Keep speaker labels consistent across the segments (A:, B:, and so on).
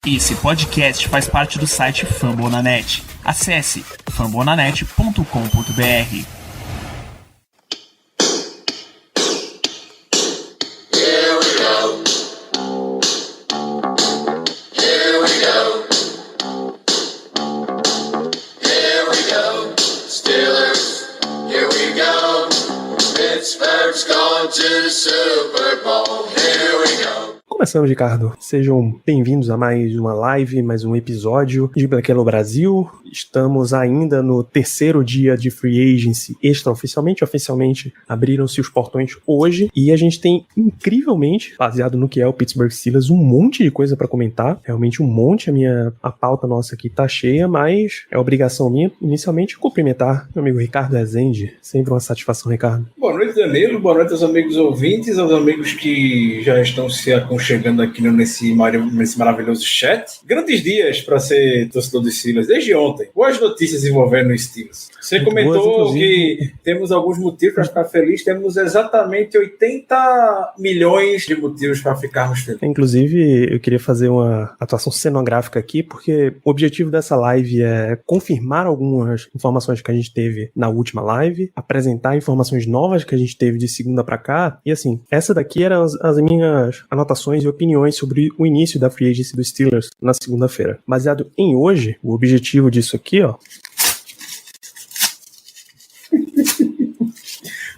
A: Esse podcast faz parte do site Fambonanet. Acesse fambonanet.com.br.
B: Começamos, Ricardo. Sejam bem-vindos a mais uma live, mais um episódio de Black Yellow Brasil. Estamos ainda no terceiro dia de Free Agency extraoficialmente. Oficialmente abriram-se os portões hoje e a gente tem, incrivelmente, baseado no que é o Pittsburgh Steelers, um monte de coisa pra comentar. Realmente um monte. A pauta nossa aqui tá cheia, mas é obrigação minha, inicialmente, cumprimentar meu amigo Ricardo Rezende. Sempre uma satisfação, Ricardo.
C: Boa noite, Danilo. Boa noite aos amigos ouvintes, aos amigos que já estão se chegando aqui nesse maravilhoso chat. Grandes dias para ser torcedor dos Steelers, desde ontem. Boas notícias envolvendo os Steelers. Você muito comentou boas, que temos alguns motivos para ficar feliz. Temos exatamente 80 milhões de motivos para ficarmos felizes.
B: Inclusive, eu queria fazer uma atuação cenográfica aqui, porque o objetivo dessa live é confirmar algumas informações que a gente teve na última live, apresentar informações novas que a gente teve de segunda para cá, e assim, essa daqui eram as minhas anotações e opiniões sobre o início da Free Agency dos Steelers na segunda-feira. Baseado em hoje, o objetivo disso aqui, ó...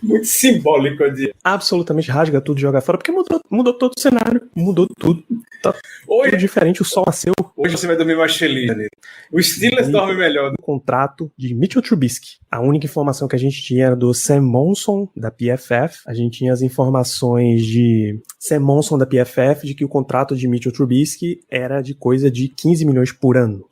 C: Muito simbólico, de
B: absolutamente rasga tudo, joga fora, porque mudou todo o cenário, mudou tudo. Tá hoje, tudo diferente, o sol nasceu.
C: Hoje você vai dormir mais feliz, Danilo. O Steelers dorme melhor.
B: O contrato de Mitchell Trubisky. A única informação que a gente tinha era do Sam Monson, da PFF. A gente tinha as informações de Sam Monson, da PFF, de que o contrato de Mitchell Trubisky era de coisa de 15 milhões por ano.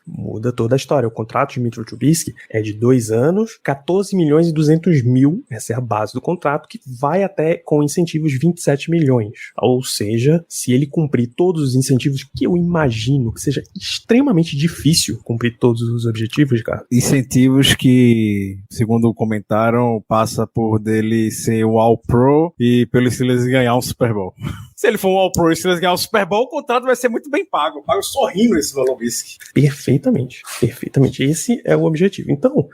B: Muda toda a história. O contrato de Mitchell Trubisky é de 2 anos, 14 milhões e 200 mil, essa é a base do contrato, que vai até com incentivos 27 milhões. Ou seja, se ele cumprir todos os incentivos, que eu imagino que seja extremamente difícil cumprir todos os objetivos, cara.
D: Incentivos que, segundo comentaram, passa por dele ser o All-Pro e pelo Steelers ganhar um Super Bowl. Se ele for um All-Pro e o Steelers ganhar um Super Bowl, o contrato vai ser muito bem pago.
C: Eu sorrindo esse valor, Whisky.
B: Perfeitamente. Esse é o objetivo. Então,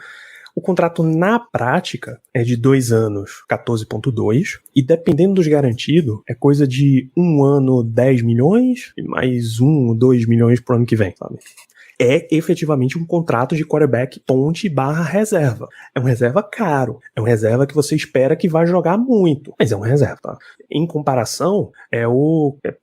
B: o contrato na prática é de 2 anos, 14,2, e dependendo dos garantidos, é coisa de 1 ano, 10 milhões, e mais 1 ou 2 milhões pro ano que vem, sabe? É efetivamente um contrato de quarterback ponte/reserva. É um reserva caro. É um reserva que você espera que vai jogar muito. Mas é um reserva, tá? Em comparação, é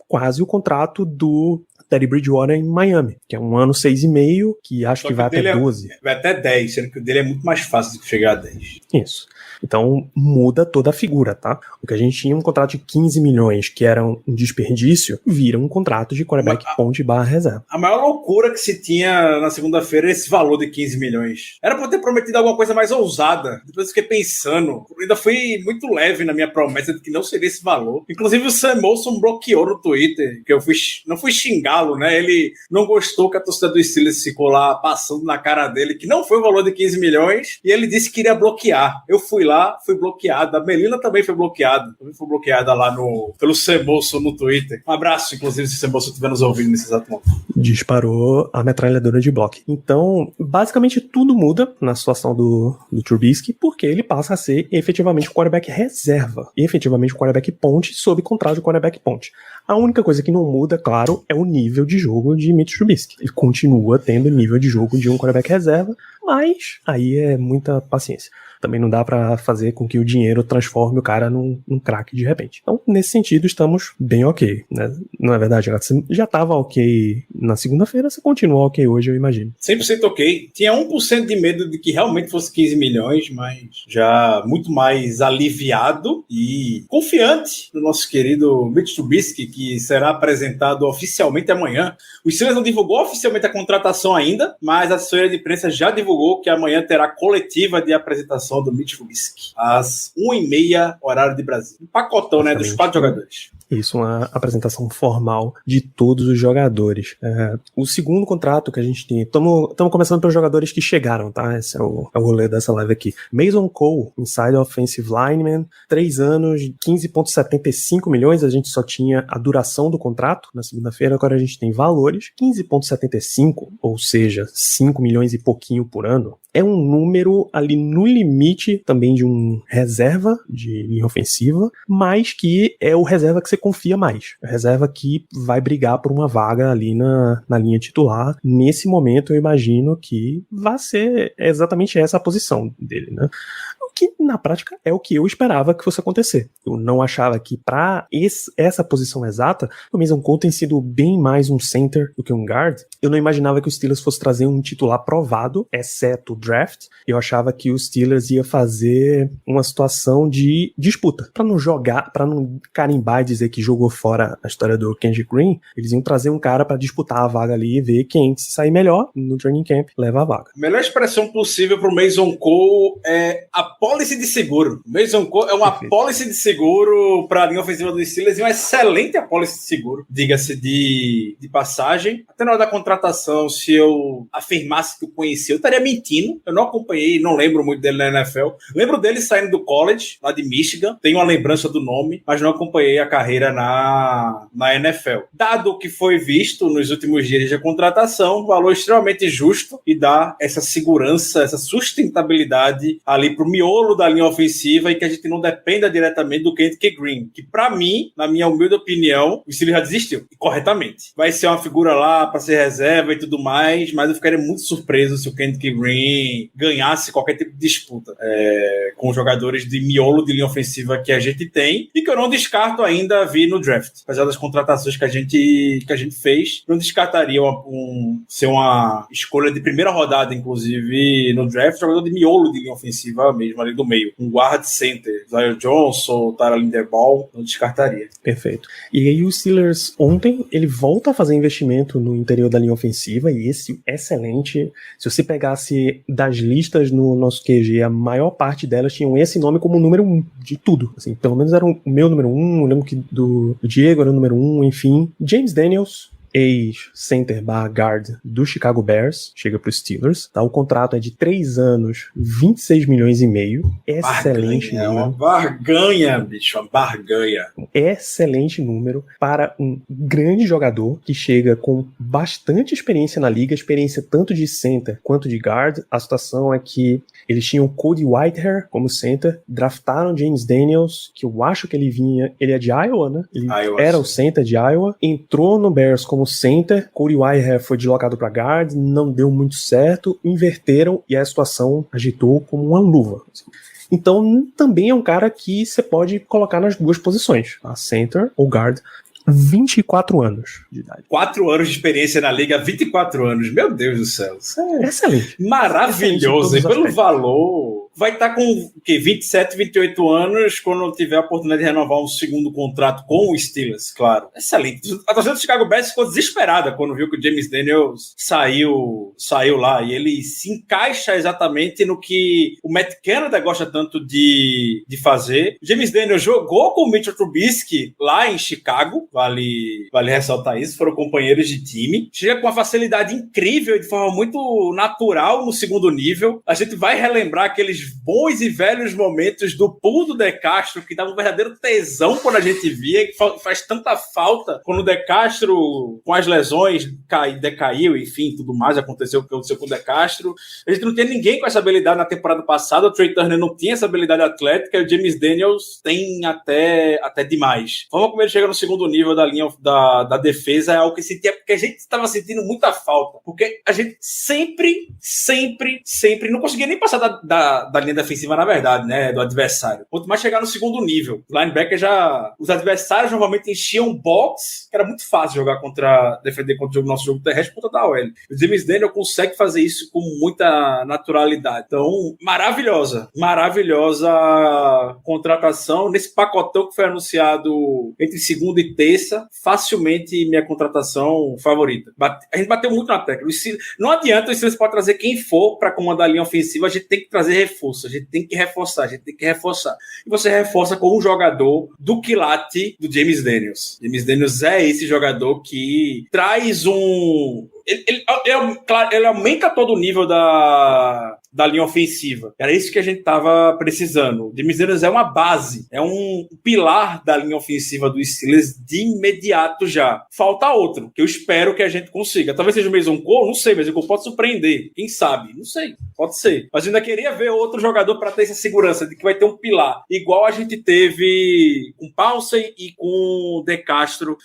B: quase o contrato do Teddy Bridgewater em Miami, que é 1 ano, 6,5, que acho que vai até 12.
C: Vai até 10, sendo que o dele é muito mais fácil de chegar a 10.
B: Isso. Então muda toda a figura, tá? O que a gente tinha um contrato de 15 milhões, que era um desperdício, vira um contrato de quarterback ponte/reserva.
C: A maior loucura que se tinha na segunda-feira é esse valor de 15 milhões. Era pra ter prometido alguma coisa mais ousada. Depois eu fiquei pensando. Eu ainda fui muito leve na minha promessa de que não seria esse valor. Inclusive o Sam Molson bloqueou no Twitter, que eu não fui xingá-lo, né? Ele não gostou que a torcida do Steelers ficou lá passando na cara dele, que não foi o valor de 15 milhões, e ele disse que iria bloquear. Eu fui lá, fui bloqueada. A Melina também foi bloqueada. Também foi bloqueada lá pelo Sam Molson no Twitter. Um abraço, inclusive, se o Sam Molson estiver nos ouvindo nesse exato momento.
B: Disparou a metralhadora de bloco. Então, basicamente tudo muda na situação do Trubisky, porque ele passa a ser efetivamente o quarterback reserva. E efetivamente o quarterback ponte sob contrato de quarterback ponte. A única coisa que não muda, claro, é o nível de jogo de Mitch Trubisky. Ele continua tendo o nível de jogo de um quarterback reserva, mas aí é muita paciência. Também não dá pra fazer com que o dinheiro transforme o cara num craque de repente. Então, nesse sentido, estamos bem ok, né? Não é verdade, você já tava ok na segunda-feira, você continua ok hoje, eu imagino.
C: 100% ok. Tinha 1% de medo de que realmente fosse 15 milhões, mas já muito mais aliviado e confiante no nosso querido Mitch Trubisky, que será apresentado oficialmente amanhã. O Steelers não divulgou oficialmente a contratação ainda, mas a assessoria de imprensa já divulgou que amanhã terá coletiva de apresentação do Mitch Trubisky, às 1h30, horário de Brasília. Um pacotão, né, dos 4 jogadores.
B: Isso, uma apresentação formal de todos os jogadores. O segundo contrato que a gente tem, estamos começando pelos jogadores que chegaram, tá? Esse é o rolê dessa live aqui. Mason Cole, Inside Offensive Lineman, 3 anos, 15,75 milhões, a gente só tinha a duração do contrato na segunda-feira, agora a gente tem valores, 15,75, ou seja, 5 milhões e pouquinho por ano, é um número ali no limite também de um reserva de linha ofensiva, mas que é o reserva que você confia mais. É o reserva que vai brigar por uma vaga ali na linha titular. Nesse momento, eu imagino que vai ser exatamente essa a posição dele, né? O que, na prática, é o que eu esperava que fosse acontecer. Eu não achava que para essa posição exata, o Mason Cole tem sido bem mais um center do que um guard. Eu não imaginava que o Steelers fosse trazer um titular provado, exceto o draft. Eu achava que o Steelers ia fazer uma situação de disputa. Para não jogar, para não carimbar e dizer que jogou fora a história do Kendrick Green, eles iam trazer um cara para disputar a vaga ali e ver quem se sair melhor no training camp leva a vaga.
C: A melhor expressão possível pro Mason Cole é a policy de seguro. O Mason Cole é uma policy de seguro para a linha ofensiva dos Steelers e uma excelente policy de seguro, diga-se de passagem. Até na hora da contratação, se eu afirmasse que o conhecia, eu estaria mentindo. Eu não acompanhei, não lembro muito dele na NFL. Lembro dele saindo do college, lá de Michigan. Tenho uma lembrança do nome, mas não acompanhei a carreira na NFL. Dado o que foi visto nos últimos dias de contratação, um valor extremamente justo e dá essa segurança, essa sustentabilidade ali pro miolo da linha ofensiva e que a gente não dependa diretamente do Kendrick Green, que pra mim, na minha humilde opinião, o Steelers já desistiu, e corretamente. Vai ser uma figura lá pra ser reserva e tudo mais, mas eu ficaria muito surpreso se o Kendrick Green ganhasse qualquer tipo de disputa com os jogadores de miolo de linha ofensiva que a gente tem e que eu não descarto ainda vir no draft. Apesar das contratações que a gente fez, não descartaria ser uma escolha de primeira rodada, inclusive, no draft, jogador de miolo de linha ofensiva mesmo, ali do meio. Um guard center, Zion Johnson, Tyler Linderbaum, não descartaria.
B: Perfeito. E aí o Steelers, ontem, ele volta a fazer investimento no interior da linha ofensiva, e esse excelente. Se você pegasse das listas no nosso QG, a maior parte delas tinham esse nome como número 1 de tudo. Assim, pelo menos era o meu número 1, eu lembro que do Diego era o número 1, enfim. James Daniels, ex-center guard do Chicago Bears, chega para os Steelers, tá? O contrato é de 3 anos, 26 milhões e meio, excelente
C: número. É uma barganha, bicho, uma barganha.
B: Excelente número para um grande jogador que chega com bastante experiência na liga, experiência tanto de center quanto de guard. A situação é que eles tinham Cody Whitehair como center, draftaram James Daniels, que eu acho que ele é de Iowa, né? Ele era o center de Iowa, entrou no Bears como center, Cody Whitehair foi deslocado para guard, não deu muito certo, inverteram e a situação agitou como uma luva. Então também é um cara que você pode colocar nas duas posições, a center ou guard. 24 anos de idade.
C: 4 anos de experiência na liga, 24 anos. Meu Deus do céu. Isso é
B: excelente.
C: Maravilhoso. E pelo valor, vai estar com o quê? 27, 28 anos quando tiver a oportunidade de renovar um segundo contrato com o Steelers, claro. Excelente. A torcida do Chicago Bears ficou desesperada quando viu que o James Daniels saiu lá. E ele se encaixa exatamente no que o Matt Canada gosta tanto de fazer. O James Daniels jogou com o Mitchell Trubisky lá em Chicago. Vale ressaltar isso, foram companheiros de time. Chega com uma facilidade incrível e de forma muito natural no segundo nível. A gente vai relembrar aqueles bons e velhos momentos do pool do De Castro, que dava um verdadeiro tesão quando a gente via, que faz tanta falta quando o De Castro, com as lesões, decaiu, enfim, tudo mais, aconteceu o que aconteceu com o De Castro. A gente não tinha ninguém com essa habilidade na temporada passada, o Trey Turner não tinha essa habilidade atlética, e o James Daniels tem até demais. A forma como ele chega no segundo nível da linha da defesa é algo que sentia, porque a gente estava sentindo muita falta, porque a gente sempre não conseguia nem passar da linha defensiva, na verdade, né, do adversário. Quanto mais chegar no segundo nível. O linebacker os adversários normalmente enchiam box, que era muito fácil defender contra o nosso jogo terrestre por conta da OL. O James Daniel consegue fazer isso com muita naturalidade. Então, maravilhosa contratação nesse pacotão que foi anunciado entre segunda e terça, facilmente minha contratação favorita. A gente bateu muito na tecla. Não adianta, o Steelers pode trazer quem for para comandar a linha ofensiva, a gente tem que trazer reforço, a gente tem que reforçar. E você reforça com um jogador do quilate do James Daniels. James Daniels é esse jogador que traz um... Ele aumenta todo o nível da linha ofensiva. Era isso que a gente tava precisando. O James Daniels é uma base, é um pilar da linha ofensiva do Steelers de imediato já. Falta outro, que eu espero que a gente consiga. Talvez seja o Mason Cole, não sei, mas o Cole pode surpreender. Quem sabe? Não sei, pode ser. Mas eu ainda queria ver outro jogador para ter essa segurança de que vai ter um pilar, igual a gente teve com Paulsen e com De Castro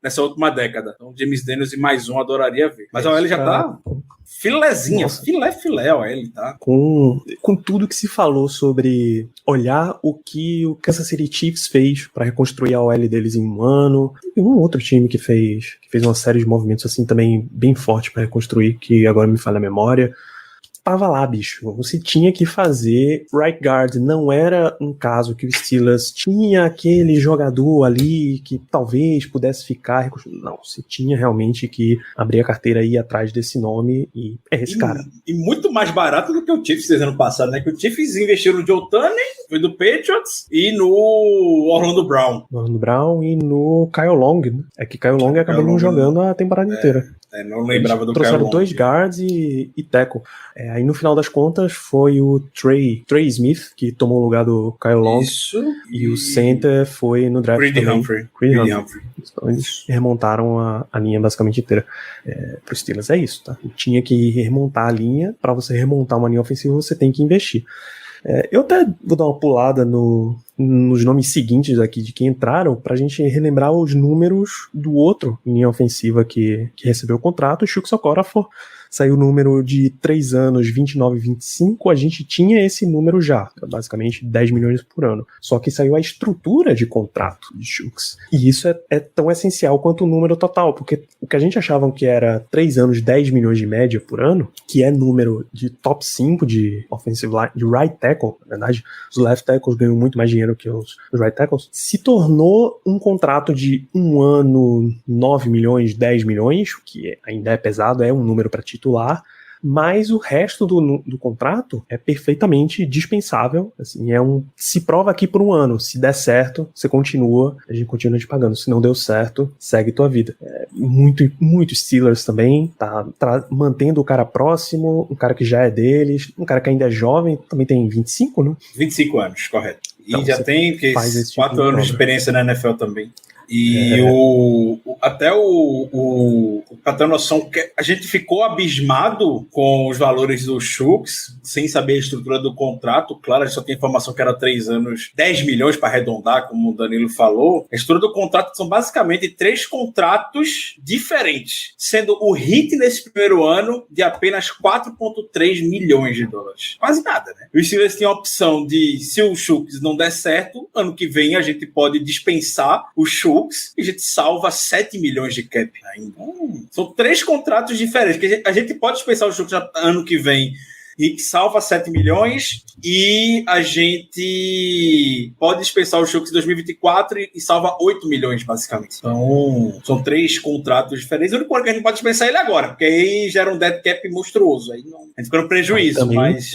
C: nessa última década. Então, James Daniels e mais um, adoraria ver. Mas a OL já tá filezinha, filé, a OL, tá?
B: Com tudo que se falou sobre olhar o que o Kansas City Chiefs fez para reconstruir a OL deles em um ano, e um outro time que fez uma série de movimentos assim também bem forte para reconstruir, que agora me falha a memória. Tava lá, bicho. Você tinha que fazer right guard. Não era um caso que o Steelers tinha aquele jogador ali que talvez pudesse ficar. Não, você tinha realmente que abrir a carteira e ir atrás desse nome e é esse cara.
C: E muito mais barato do que o Chiefs fez ano passado, né? Que o Chiefs investiu no Joe Tunney, foi do Patriots, e no Orlando Brown.
B: No Orlando Brown e no Kyle Long, né? É que Kyle Long acabou não jogando a temporada inteira.
C: Não lembrava do Kyle
B: Trouxeram
C: Long.
B: 2 guards e tackle. Aí no final das contas foi o Trey Smith que tomou o lugar do Kyle Long.
C: Isso.
B: E o center foi no draft
C: Creed
B: também.
C: Humphrey.
B: Então eles remontaram a linha basicamente inteira. Pro Steelers é isso, tá? Tinha que remontar a linha. Para você remontar uma linha ofensiva, você tem que investir. Eu até vou dar uma pulada nos nomes seguintes aqui de quem entraram, pra gente relembrar os números do outro em linha ofensiva que recebeu o contrato. O Chuks Okorafor saiu o número de 3 anos, 29,25. A gente tinha esse número já, basicamente 10 milhões por ano. Só que saiu a estrutura de contrato de Chuks. E isso é tão essencial quanto o número total, porque o que a gente achava que era 3 anos, 10 milhões de média por ano, que é número de top 5 de offensive line, de right tackle, na verdade, os left tackles ganham muito mais dinheiro que os right tackles, se tornou um contrato de 1 ano, 9 milhões, 10 milhões, que ainda é pesado, é um número para titular, mas o resto do contrato é perfeitamente dispensável, assim, se prova aqui por 1 ano, se der certo, você continua, a gente continua te pagando, se não deu certo, segue tua vida. Muito Steelers também, tá mantendo o cara próximo, um cara que já é deles, um cara que ainda é jovem, também tem 25, né?
C: 25 anos, correto. E
B: então,
C: já tem 4 anos de experiência na NFL também. E pra ter noção, que a gente ficou abismado com os valores do Chuks, sem saber a estrutura do contrato. Claro, a gente só tem informação que era 3 anos, 10 milhões para arredondar, como o Danilo falou. A estrutura do contrato são basicamente 3 contratos diferentes, sendo o hit nesse primeiro ano de apenas 4,3 milhões de dólares. Quase nada, né? Os Steelers têm a opção de, se o Chuks não der certo, ano que vem a gente pode dispensar o Chuks e a gente salva 7 milhões de cap ainda. São 3 contratos diferentes, que a gente pode dispensar o Chuks ano que vem e salva 7 milhões, e a gente pode dispensar o Chuks em 2024 e salva 8 milhões, basicamente. Então, são 3 contratos diferentes. O único que a gente pode dispensar ele agora, porque aí gera um dead cap monstruoso. Aí não, a gente fica no prejuízo,
B: também,
C: mas...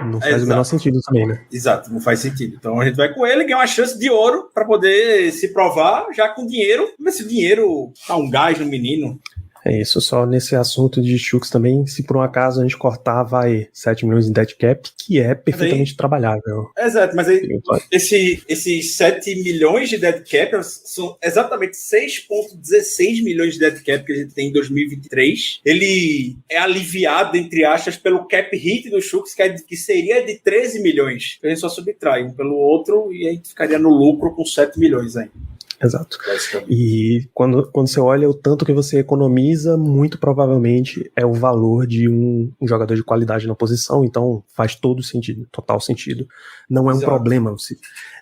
B: não faz o menor sentido também, né?
C: Exato, não faz sentido. Então a gente vai com ele, ganha uma chance de ouro para poder se provar já com dinheiro. Mas se o dinheiro dá um gás no menino...
B: É isso, só nesse assunto de Chuks também, se por um acaso a gente cortar, vai 7 milhões em dead cap, que é perfeitamente trabalhável.
C: Exato, mas aí esses 7 milhões de dead cap são exatamente 6,16 milhões de dead cap que a gente tem em 2023. Ele é aliviado, entre aspas, pelo cap hit do Chuks, que seria de 13 milhões. A gente só subtrai um pelo outro e a gente ficaria no lucro com 7 milhões ainda.
B: Exato. E quando você olha o tanto que você economiza, muito provavelmente é o valor de um jogador de qualidade na posição, então faz todo sentido, total sentido. Não é um problema.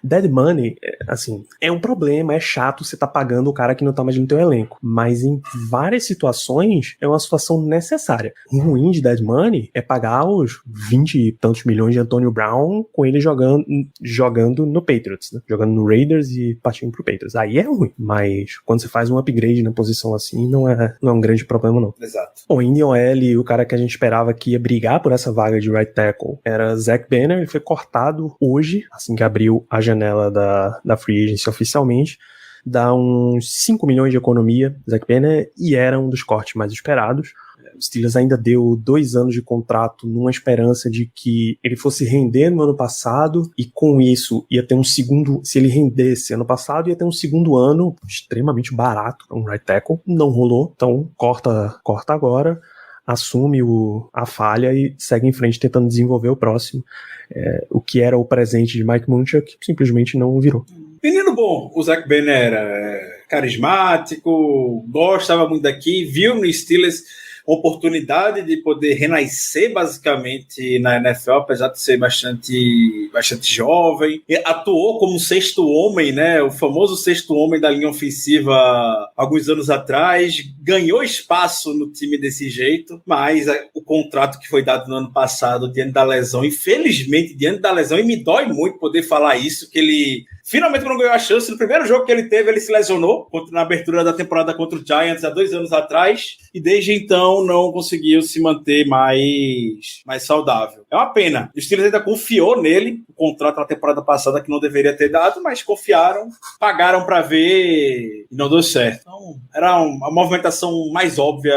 B: Dead money, assim, é um problema, é chato você tá pagando o cara que não tá mais no teu elenco, mas em várias situações é uma situação necessária. O ruim de dead money é pagar os 20 e tantos milhões de Antonio Brown com ele jogando no Patriots, né? Jogando no Raiders e partindo pro Patriots. aí é ruim, mas quando você faz um upgrade na posição assim, não é um grande problema, não.
C: Exato.
B: Bom, em OL, o cara que a gente esperava que ia brigar por essa vaga de right tackle era Zach Banner. Ele foi cortado hoje, assim que abriu a janela da Free Agency oficialmente. Dá uns 5 milhões de economia, Zach Banner, e era um dos cortes mais esperados. O Steelers ainda deu 2 anos de contrato numa esperança de que ele fosse render no ano passado, e com isso ia ter um segundo, se ele rendesse ano passado, ia ter um segundo ano extremamente barato, um right tackle. Não rolou, então corta agora, assume a falha e segue em frente tentando desenvolver o próximo. O que era o presente de Mike Munchak simplesmente não virou.
C: Menino bom, o Zach Banner era carismático, gostava muito daqui, viu no Steelers oportunidade de poder renascer basicamente na NFL, apesar de ser bastante jovem. E atuou como sexto homem, né? O famoso sexto homem da linha ofensiva alguns anos atrás. Ganhou espaço no time desse jeito, mas o contrato que foi dado no ano passado diante da lesão, infelizmente diante da lesão, e me dói muito poder falar isso, que ele finalmente não ganhou a chance. No primeiro jogo que ele teve, ele se lesionou na abertura da temporada contra o Giants há 2 anos atrás, e desde então não conseguiu se manter mais saudável. É uma pena. O Steelers ainda confiou nele, o contrato na temporada passada que não deveria ter dado, mas confiaram, pagaram para ver e não deu certo. Então, era a movimentação mais óbvia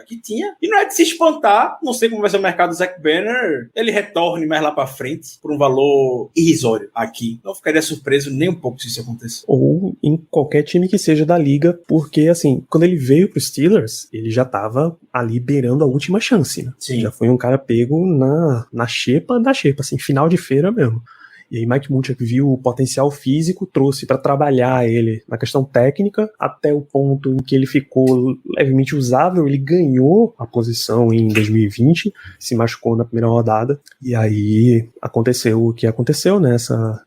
C: que tinha. E não é de se espantar, não sei como vai ser o mercado do Zach Banner, ele retorne mais lá para frente por um valor irrisório aqui. Não ficaria surpreso nem um pouco se isso acontecer.
B: Ou em qualquer time que seja da liga, porque assim, quando ele veio pro Steelers, ele já tava ali beirando a última chance, né?
C: Sim.
B: Já foi um cara pego na xepa da xepa, assim, final de feira mesmo. E aí Mike Munchak viu o potencial físico, trouxe para trabalhar ele na questão técnica, até o ponto em que ele ficou levemente usável. Ele ganhou a posição em 2020, se machucou na primeira rodada, e aí aconteceu o que aconteceu nessa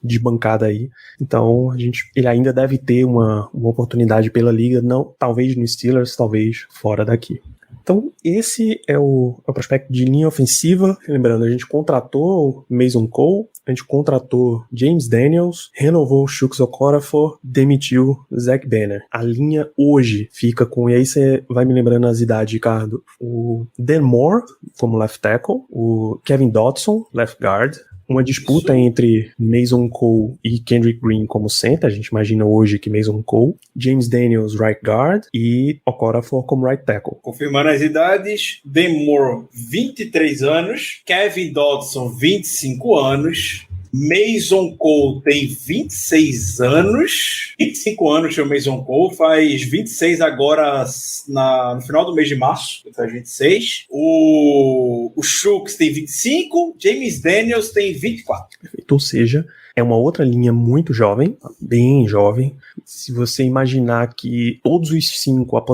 B: desbancada aí. Então ele ainda deve ter uma oportunidade pela liga, não, talvez no Steelers, talvez fora daqui. Então, esse é o prospecto de linha ofensiva. Lembrando, a gente contratou Mason Cole, a gente contratou James Daniels, renovou o Chuks Okorafor, demitiu Zach Banner. A linha hoje fica com, e aí você vai me lembrando as idades, Ricardo, o Dan Moore como left tackle, o Kevin Dotson, left guard, uma disputa entre Mason Cole e Kendrick Green como center. A gente imagina hoje que Mason Cole, James Daniels right guard e Okorafor como right tackle.
C: Confirmando as idades, Dan Moore 23 anos, Kevin Dodson 25 anos, Mason Cole tem 26 anos, 25 anos tem o Mason Cole, faz 26 agora no final do mês de março, ele faz 26. O Chuks tem 25, James Daniels tem 24.
B: Perfeito. Ou seja, é uma outra linha muito jovem, bem jovem. Se você imaginar que todos os 5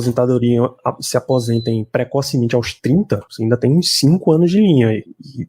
B: se aposentem precocemente aos 30, você ainda tem uns 5 anos de linha. E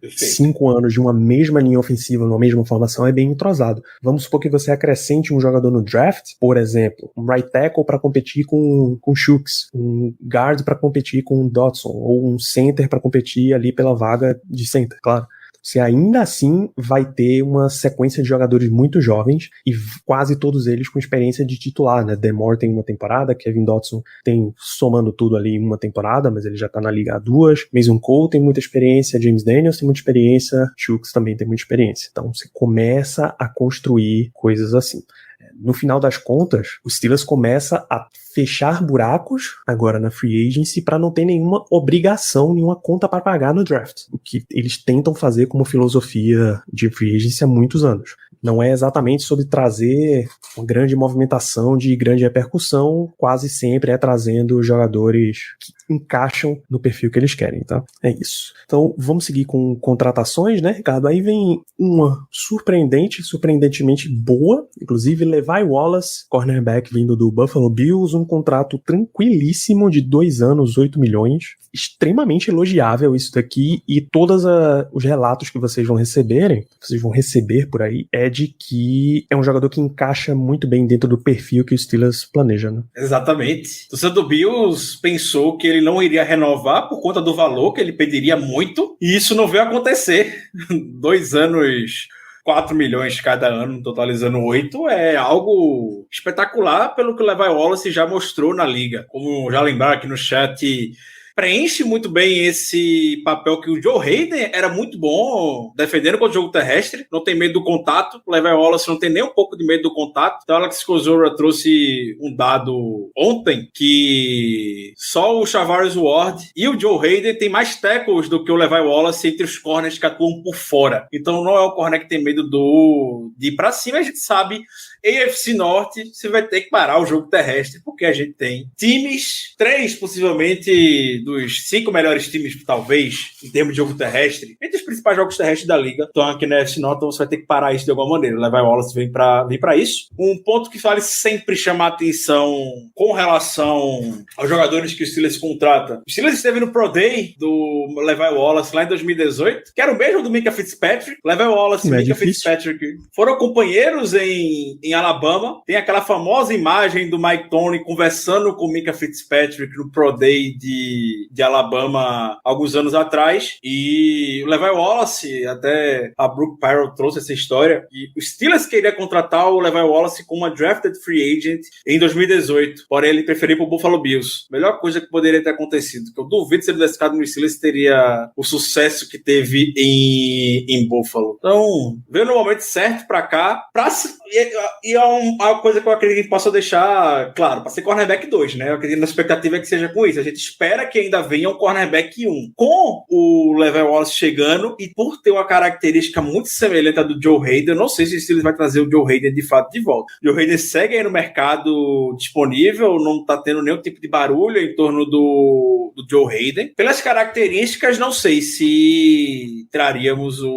B: 5 anos de uma mesma linha ofensiva, numa mesma formação, é bem entrosado. Vamos supor que você acrescente um jogador no draft, por exemplo, um right tackle para competir com Chuks, um guard para competir com Dotson, ou um center para competir ali pela vaga de center, claro. Você ainda assim vai ter uma sequência de jogadores muito jovens e quase todos eles com experiência de titular, né? Dan Moore tem uma temporada, Kevin Dotson tem, somando tudo ali, uma temporada, mas ele já tá na liga há 2. Mason Cole tem muita experiência, James Daniels tem muita experiência, Chuks também tem muita experiência. Então você começa a construir coisas assim. No final das contas, o Steelers começa a fechar buracos agora na free agency para não ter nenhuma obrigação, nenhuma conta para pagar no draft. O que eles tentam fazer como filosofia de free agency há muitos anos. Não é exatamente sobre trazer uma grande movimentação de grande repercussão, quase sempre é trazendo jogadores que encaixam no perfil que eles querem, tá? É isso. Então, vamos seguir com contratações, né, Ricardo? Aí vem uma surpreendentemente boa, inclusive Levi Wallace, cornerback vindo do Buffalo Bills, um contrato tranquilíssimo de 2 anos, 8 milhões. Extremamente elogiável isso daqui, e todos os relatos que vocês vão receber por aí, é de que é um jogador que encaixa muito bem dentro do perfil que o Steelers planeja, né?
C: Exatamente. O torcedor do Bills pensou que ele não iria renovar por conta do valor, que ele pediria muito, e isso não veio acontecer. 2 anos, 4 milhões cada ano, totalizando 8, é algo espetacular pelo que o Levi Wallace já mostrou na liga. Como já lembraram aqui no chat, preenche muito bem esse papel que o Joe Hayden era muito bom defendendo contra o jogo terrestre, não tem medo do contato, o Levi Wallace não tem nem um pouco de medo do contato. Então Alex Kozora trouxe um dado ontem que só o Charvarius Ward e o Joe Hayden tem mais tackles do que o Levi Wallace entre os corners que atuam por fora. Então não é o corner que tem medo de ir pra cima. A gente sabe, AFC Norte, você vai ter que parar o jogo terrestre, porque a gente tem times, 3 possivelmente dos 5 melhores times, talvez, em termos de jogo terrestre, entre os principais jogos terrestres da liga, estão aqui na AFC Norte, então você vai ter que parar isso de alguma maneira. O Levi Wallace vem pra isso. Um ponto que vale sempre chamar atenção com relação aos jogadores que o Steelers contrata. O Steelers esteve no Pro Day do Levi Wallace lá em 2018, que era o mesmo do Micah Fitzpatrick. Levi Wallace e Micah Fitzpatrick foram companheiros em Alabama. Tem aquela famosa imagem do Mike Tomlin conversando com o Micah Fitzpatrick no Pro Day de Alabama alguns anos atrás, e o Levi Wallace, até a Brooke Pyrrell trouxe essa história, e o Steelers queria contratar o Levi Wallace como uma drafted free agent em 2018, porém ele preferiu para o Buffalo Bills. Melhor coisa que poderia ter acontecido, que eu duvido se ele tivesse ficado no Steelers teria o sucesso que teve em Buffalo. Então, veio no momento certo para cá, e é uma coisa que eu acredito que possa deixar claro, para ser cornerback 2, né? Eu acredito na expectativa que seja com isso. A gente espera que ainda venha um cornerback 1. Com o Levi Wallace chegando, e por ter uma característica muito semelhante à do Joe Hayden, eu não sei se o Steelers vai trazer o Joe Hayden de fato de volta. O Joe Hayden segue aí no mercado disponível, não tá tendo nenhum tipo de barulho em torno do Joe Hayden. Pelas características, não sei se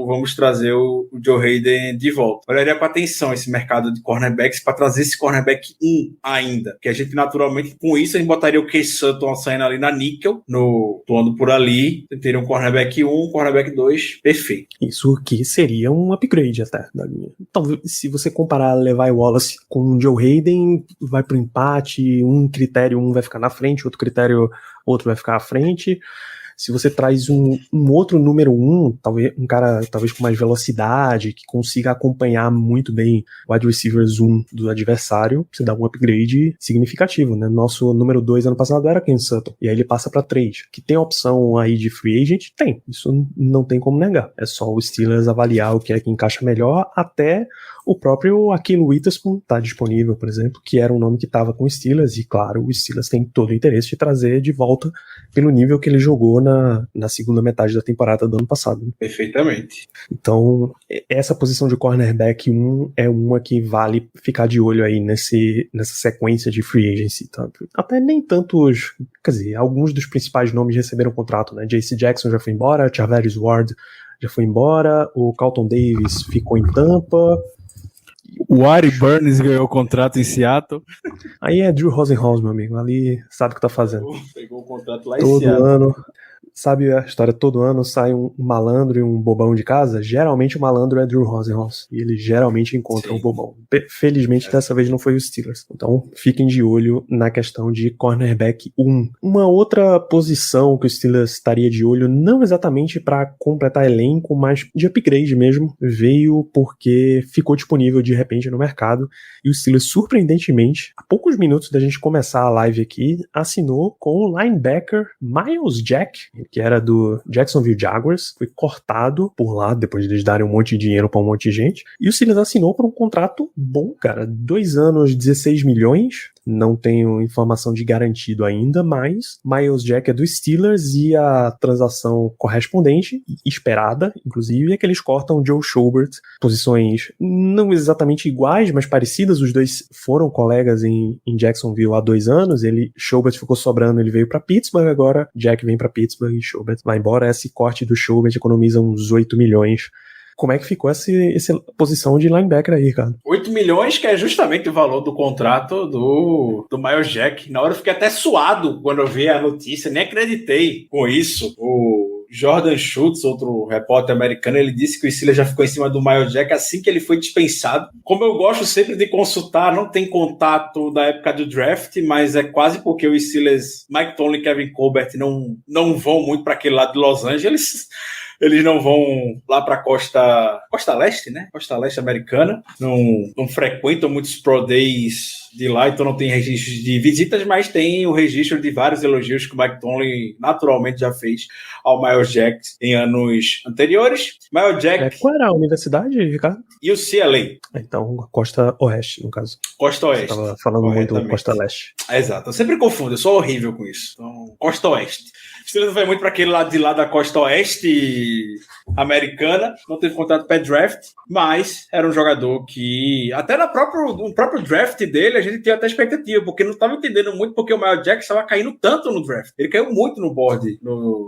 C: vamos trazer o Joe Hayden de volta. Olharia com atenção esse mercado de cornerbacks para trazer esse cornerback 1 ainda, que a gente naturalmente, com isso, a gente botaria o Case Sutton saindo ali na níquel, atuando por ali, teria um cornerback 1, um cornerback 2, perfeito.
B: Isso que seria um upgrade até da linha. Então, se você comparar Levi Wallace com o Joe Hayden, vai pro empate, um critério, um vai ficar na frente, outro vai ficar à frente. Se você traz um outro número 1, talvez um cara talvez com mais velocidade, que consiga acompanhar muito bem o wide receivers 1 do adversário, você dá um upgrade significativo, né? Nosso número 2 ano passado era Ken Sutton, e aí ele passa para 3. Que tem a opção aí de free agent? Tem. Isso não tem como negar. É só o Steelers avaliar o que é que encaixa melhor, até o próprio Akeem Witherspoon tá disponível, por exemplo, que era um nome que estava com o Steelers, e claro, o Steelers tem todo o interesse de trazer de volta pelo nível que ele jogou na segunda metade da temporada do ano passado. Né?
C: Perfeitamente.
B: Então, essa posição de cornerback 1 é uma que vale ficar de olho aí nessa sequência de free agency. Tá? Até nem tantos, quer dizer, alguns dos principais nomes receberam contrato, né? J.C. Jackson já foi embora, Charvarius Ward já foi embora, o Carlton Davis ficou em Tampa.
D: O Ari Burns ganhou o contrato em Seattle.
B: Aí é Drew Rosenhaus, meu amigo. Ali sabe o que tá fazendo.
C: Pegou o contrato lá em
B: Todo
C: Seattle.
B: ano. Sabe a história? Todo ano sai um malandro e um bobão de casa. Geralmente o malandro é Drew Rosenhaus. E ele geralmente encontra o bobão. Felizmente dessa vez não foi os Steelers. Então fiquem de olho na questão de cornerback 1. Uma outra posição que o Steelers estaria de olho, não exatamente para completar elenco, mas de upgrade mesmo, veio porque ficou disponível de repente no mercado. E o Steelers, surpreendentemente, a poucos minutos da gente começar a live aqui, assinou com o linebacker Myles Jack, que era do Jacksonville Jaguars, foi cortado por lá, depois de eles darem um monte de dinheiro pra um monte de gente, e o Steelers assinou por um contrato bom, cara, 2 anos, 16 milhões, não tenho informação de garantido ainda, mas Myles Jack é do Steelers, e a transação correspondente, esperada, inclusive, é que eles cortam Joe Schobert, posições não exatamente iguais, mas parecidas, os dois foram colegas em Jacksonville há 2 anos, Schobert ficou sobrando, ele veio pra Pittsburgh, agora Jack vem pra Pittsburgh e Schobert vai embora. Esse corte do Schobert economiza uns 8 milhões. Como é que ficou essa posição de linebacker aí, cara?
C: 8 milhões, que é justamente o valor do contrato do Myles Jack. Na hora eu fiquei até suado quando eu vi a notícia, nem acreditei com isso. O Jordan Schultz, outro repórter americano, ele disse que o Steelers já ficou em cima do Myles Jack assim que ele foi dispensado. Como eu gosto sempre de consultar, não tem contato da época do draft, mas é quase porque o Steelers, Mike Tomlin e Kevin Colbert não vão muito para aquele lado de Los Angeles. Eles não vão lá pra costa leste, né? Costa leste americana. Não frequentam muitos Pro Days de lá, então não tem registro de visitas, mas tem o registro de vários elogios que o Mike Tomlin naturalmente já fez ao Miles Jack em anos anteriores. Miles Jack...
B: Qual era a universidade, Ricardo?
C: UCLA.
B: Então, Costa Oeste, no caso.
C: Costa Oeste.
B: Você tava falando muito do Costa Leste.
C: Exato. Eu sempre confundo, eu sou horrível com isso. Então, Costa Oeste. O Steelers vai muito para aquele lado de lá da Costa Oeste americana, não teve contrato pré-draft, mas era um jogador que, até no próprio draft dele, a gente tinha até expectativa, porque não estava entendendo muito porque o Miles Jack estava caindo tanto no draft. Ele caiu muito no board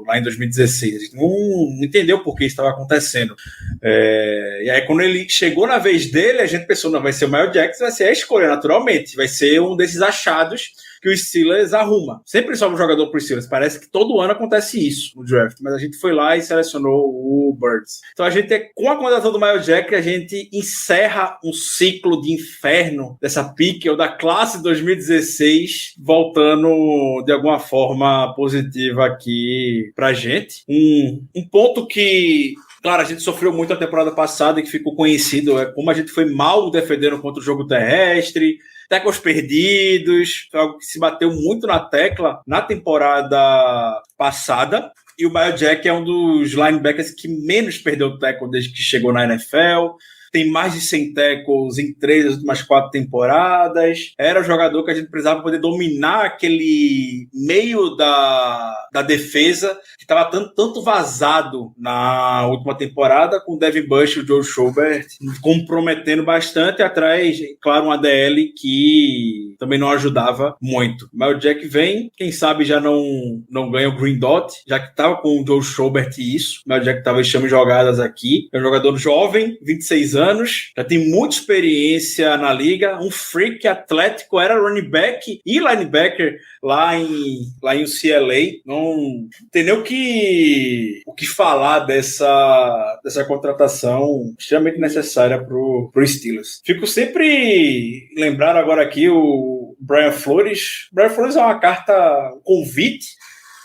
C: lá em 2016. A gente não entendeu por que isso estava acontecendo. E aí, quando ele chegou na vez dele, a gente pensou, não, vai ser o Miles Jack, vai ser a escolha, naturalmente. Vai ser um desses achados que o Steelers arruma. Sempre sobe um jogador pro Steelers. Parece que todo ano acontece isso no draft. Mas a gente foi lá e selecionou o Birds. Então a gente, com a contratação do Miles Jack, a gente encerra um ciclo de inferno dessa pique ou da classe 2016, voltando de alguma forma positiva aqui pra gente. Um ponto que... Claro, a gente sofreu muito a temporada passada e que ficou conhecido como a gente foi mal defendendo contra o jogo terrestre, tackles perdidos, foi algo que se bateu muito na tecla na temporada passada. E o Miles Jack é um dos linebackers que menos perdeu tackle desde que chegou na NFL. Tem mais de 100 tackles em 3 das últimas 4 temporadas. Era o jogador que a gente precisava poder dominar aquele meio da defesa que estava tanto vazado na última temporada, com o Devin Bush e o Joe Schobert comprometendo bastante atrás, claro, um ADL que também não ajudava muito. Mas o Jack vem, quem sabe já não ganha o Green Dot, já que estava com o Joe Schobert e isso. Mas o Jack estava enxame jogadas aqui. É um jogador jovem, 26 anos, já tem muita experiência na liga, um freak atlético, era running back e linebacker lá em UCLA. Não tem nem o que falar dessa contratação extremamente necessária pro Steelers. Fico sempre lembrando agora aqui o Brian Flores. Brian Flores é uma carta, um convite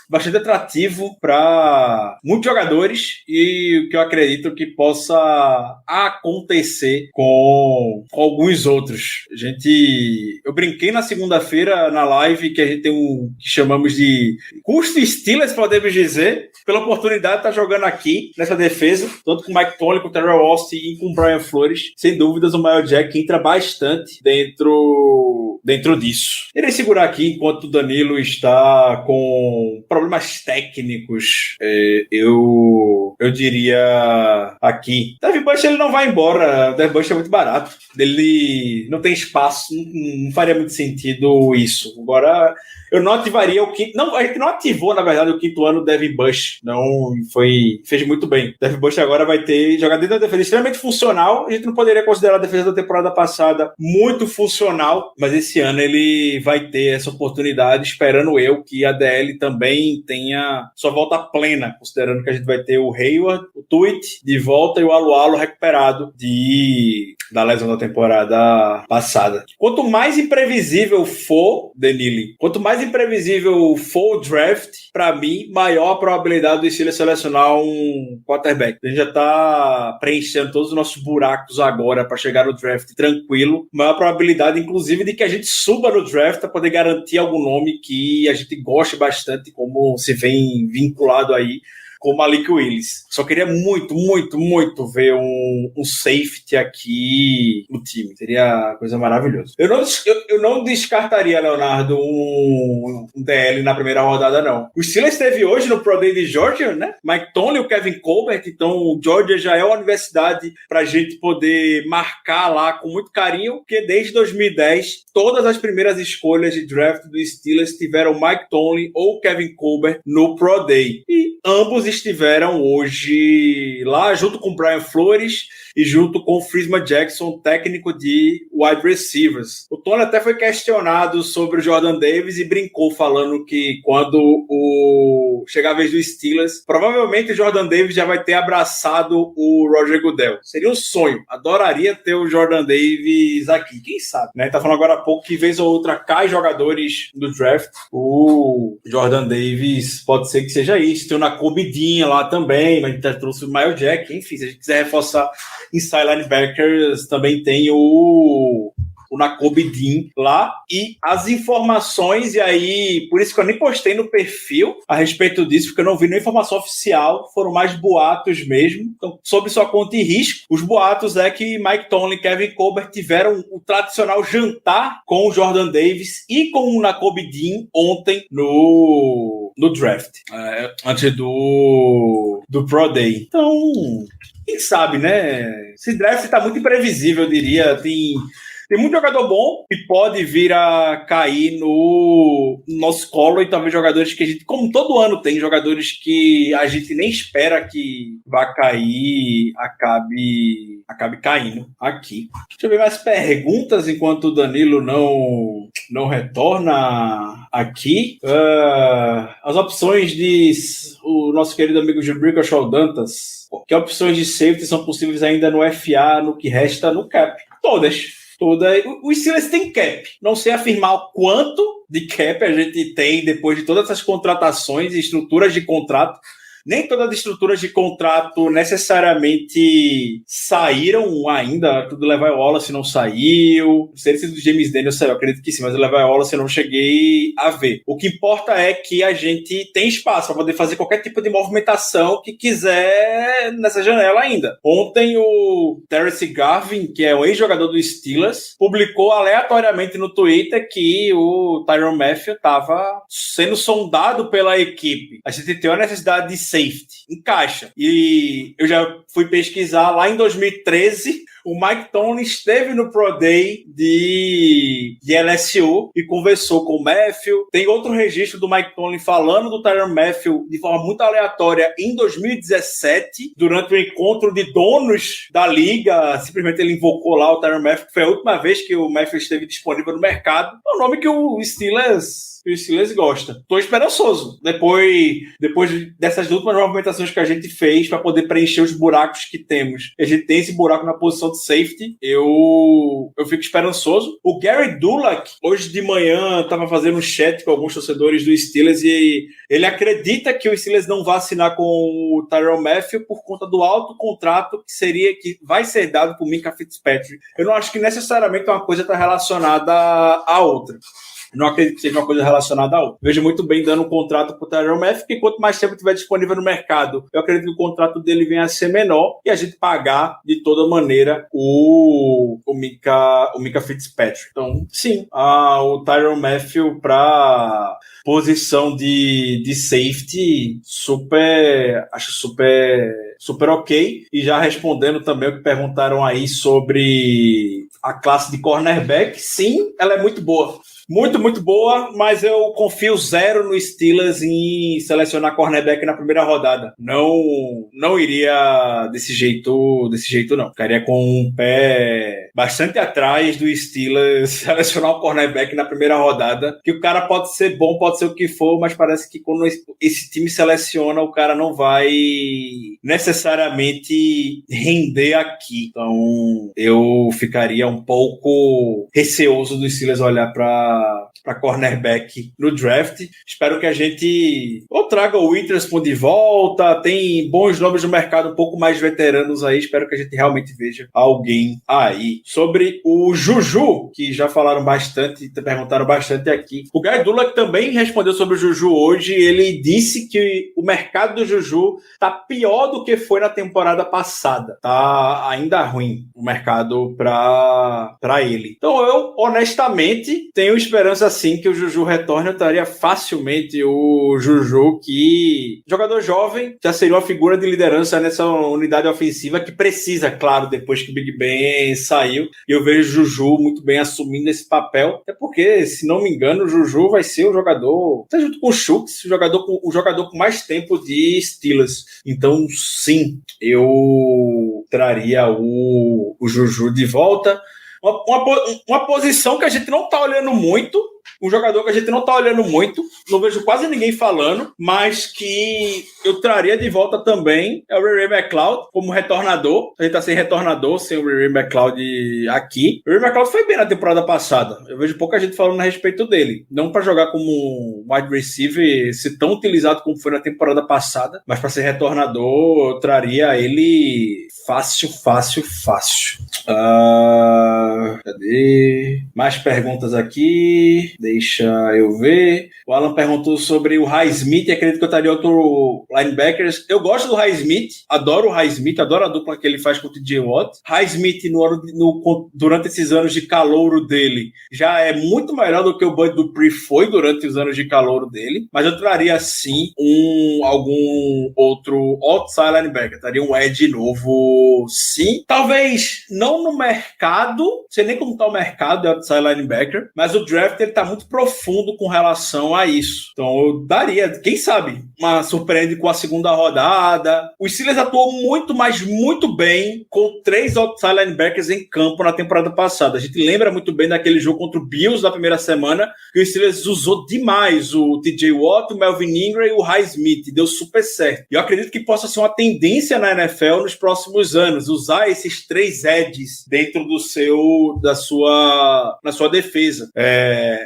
C: bastante atrativo para muitos jogadores e o que eu acredito que possa acontecer com alguns outros. Eu brinquei na segunda-feira na live que a gente tem que chamamos de custo Steelers, podemos dizer, pela oportunidade de estar jogando aqui nessa defesa, tanto com o Mike Tomlin, com o Terrell Austin e com o Brian Flores. Sem dúvidas, o Miles Jack entra bastante dentro disso. Irei segurar aqui enquanto o Danilo está com problemas técnicos. Eu diria aqui, Devin Bush ele não vai embora. O Devin Bush é muito barato. Ele não tem espaço, não faria muito sentido isso. Agora, eu não ativaria o quinto. Não, a gente não ativou, na verdade, o quinto ano do Devin Bush. Fez muito bem. O Devin Bush agora vai ter jogado dentro da defesa extremamente funcional. A gente não poderia considerar a defesa da temporada passada muito funcional, mas esse ano ele vai ter essa oportunidade, esperando eu que a DL também tenha sua volta plena, considerando que a gente vai ter o Hayward, o Tuitt de volta e o Alualo recuperado da lesão da temporada passada. Quanto mais imprevisível for, Denili, quanto mais imprevisível for o draft, para mim, maior a probabilidade do Steelers selecionar um quarterback. A gente já tá preenchendo todos os nossos buracos agora para chegar no draft tranquilo. Maior probabilidade, inclusive, de que a gente suba no draft para poder garantir algum nome que a gente goste bastante, como se vem vinculado aí com o Malik Willis. Só queria muito, muito, muito ver um safety aqui no time. Seria coisa maravilhosa. Eu não descartaria, Leonardo, um DL na primeira rodada, não. O Steelers esteve hoje no Pro Day de Georgia, né? Mike Tomlin e o Kevin Colbert. Então, o Georgia já é uma universidade pra gente poder marcar lá com muito carinho, porque desde 2010, todas as primeiras escolhas de draft do Steelers tiveram Mike Tomlin ou Kevin Colbert no Pro Day. E ambos estiveram hoje lá junto com o Brian Flores e junto com o Frisma Jackson, técnico de wide receivers. O Tony até foi questionado sobre o Jordan Davis e brincou falando que quando chegar a vez do Steelers, provavelmente o Jordan Davis já vai ter abraçado o Roger Goodell. Seria um sonho. Adoraria ter o Jordan Davis aqui. Quem sabe, né? Tá falando agora há pouco que vez ou outra cai jogadores do draft. O Jordan Davis pode ser que seja isso. Tem o Nakobe Dean lá também, mas a gente trouxe o Miles Jack, enfim, se a gente quiser reforçar inside linebackers, também tem o Nakobe Dean lá, e as informações, e aí, por isso que eu nem postei no perfil a respeito disso, porque eu não vi nenhuma informação oficial, foram mais boatos mesmo. Então, sob sua conta e risco, os boatos é que Mike Tomlin e Kevin Colbert tiveram o tradicional jantar com o Jordan Davis e com o Nakobe Dean ontem no draft, antes do Pro Day. Então, quem sabe, né? Esse draft tá muito imprevisível, eu diria. Tem muito jogador bom que pode vir a cair no nosso colo, e talvez jogadores que a gente, como todo ano tem, jogadores que a gente nem espera que vá cair, acabe caindo aqui. Deixa eu ver mais perguntas enquanto o Danilo não retorna aqui. As opções de o nosso querido amigo Gilberto Shaw Dantas. Que opções de safety são possíveis ainda no FA, no que resta no cap? Todas. O Steelers tem cap. Não sei afirmar o quanto de cap a gente tem depois de todas essas contratações e estruturas de contrato. Nem todas as estruturas de contrato necessariamente saíram ainda. Tudo Levi Wallace não saiu. Não sei se do James Daniels saiu, acredito que sim, mas o Levi Wallace eu não cheguei a ver. O que importa é que a gente tem espaço para poder fazer qualquer tipo de movimentação que quiser nessa janela ainda. Ontem o Terrence Garvin, que é um ex-jogador do Steelers, publicou aleatoriamente no Twitter que o Tyrann Mathieu estava sendo sondado pela equipe. A gente tem a necessidade de safety, encaixa. E eu já fui pesquisar lá em 2013, o Mike Tomlin esteve no Pro Day de LSU e conversou com o Mathieu. Tem outro registro do Mike Tomlin falando do Tyrann Mathieu de forma muito aleatória em 2017, durante o encontro de donos da liga. Simplesmente ele invocou lá o Tyrann Mathieu, que foi a última vez que o Mathieu esteve disponível no mercado. É um nome que o Steelers gosta. Estou esperançoso. Depois dessas últimas movimentações que a gente fez para poder preencher os buracos que temos, a gente tem esse buraco na posição de safety, eu fico esperançoso. O Gary Dulac, hoje de manhã, estava fazendo um chat com alguns torcedores do Steelers e ele acredita que o Steelers não vai assinar com o Tyrann Mathieu por conta do alto contrato que vai ser dado por Minkah Fitzpatrick. Eu não acho que necessariamente uma coisa está relacionada à outra. Não acredito que seja uma coisa relacionada a outra. Vejo muito bem dando um contrato para o Tyrann Mathieu, porque quanto mais tempo tiver disponível no mercado, eu acredito que o contrato dele venha a ser menor e a gente pagar de toda maneira o Minkah Fitzpatrick. Então, sim, o Tyrann Mathieu para posição de safety, acho super ok. E já respondendo também o que perguntaram aí sobre a classe de cornerback, sim, ela é muito boa. Muito, muito boa, mas eu confio zero no Steelers em selecionar cornerback na primeira rodada. Não iria desse jeito não. Ficaria com um pé bastante atrás do Steelers selecionar o cornerback na primeira rodada, que o cara pode ser bom, pode ser o que for, mas parece que quando esse time seleciona, o cara não vai necessariamente render aqui. Então, eu ficaria um pouco receoso do Steelers olhar para cornerback no draft. Espero que a gente ou traga o Witherspoon de volta, tem bons nomes no mercado um pouco mais veteranos aí, espero que a gente realmente veja alguém aí. Sobre o Juju, que já falaram bastante, perguntaram bastante aqui. O Guy Dulac também respondeu sobre o Juju hoje, ele disse que o mercado do Juju tá pior do que foi na temporada passada, tá ainda ruim o mercado para ele. Então eu, honestamente, tenho esperança sim que o Juju retorne. Eu estaria facilmente o Juju, que jogador jovem, já seria uma figura de liderança nessa unidade ofensiva que precisa, claro, depois que o Big Ben saiu, e eu vejo o Juju muito bem assumindo esse papel, até porque, se não me engano, o Juju vai ser o jogador, até junto com o Schultz, o jogador com mais tempo de Steelers. Então, sim, eu traria o Juju de volta. Uma posição que a gente não tá olhando muito, um jogador que a gente não tá olhando muito, não vejo quase ninguém falando, mas que eu traria de volta também é o Ray McLeod como retornador. A gente tá sem retornador, sem o Ray McLeod aqui. O Ray McLeod foi bem na temporada passada. Eu vejo pouca gente falando a respeito dele. Não para jogar como wide receiver, ser tão utilizado como foi na temporada passada, mas para ser retornador, eu traria ele fácil. Cadê? Mais perguntas aqui. Deixa eu ver. O Alan perguntou sobre o Highsmith. Acredito que eu estaria outro linebackers. Eu gosto do Highsmith. Adoro o Highsmith. Adoro a dupla que ele faz com o TJ Watt. Highsmith, durante esses anos de calouro dele, já é muito melhor do que o Bud Dupree foi durante os anos de calouro dele. Mas eu traria, sim, algum outro outside linebacker. Traria um edge novo, sim. Talvez não no mercado. Não sei nem como tá o mercado de outside linebacker. Mas o draft, ele tá muito profundo com relação a isso. Então eu daria, quem sabe, uma surpreende com a segunda rodada. O Steelers atuou muito, mas muito bem com 3 outside linebackers em campo na temporada passada. A gente lembra muito bem daquele jogo contra o Bills na primeira semana, que o Steelers usou demais o TJ Watt, o Melvin Ingram e o Highsmith. Deu super certo. E eu acredito que possa ser uma tendência na NFL nos próximos anos, usar esses 3 edges dentro na sua defesa.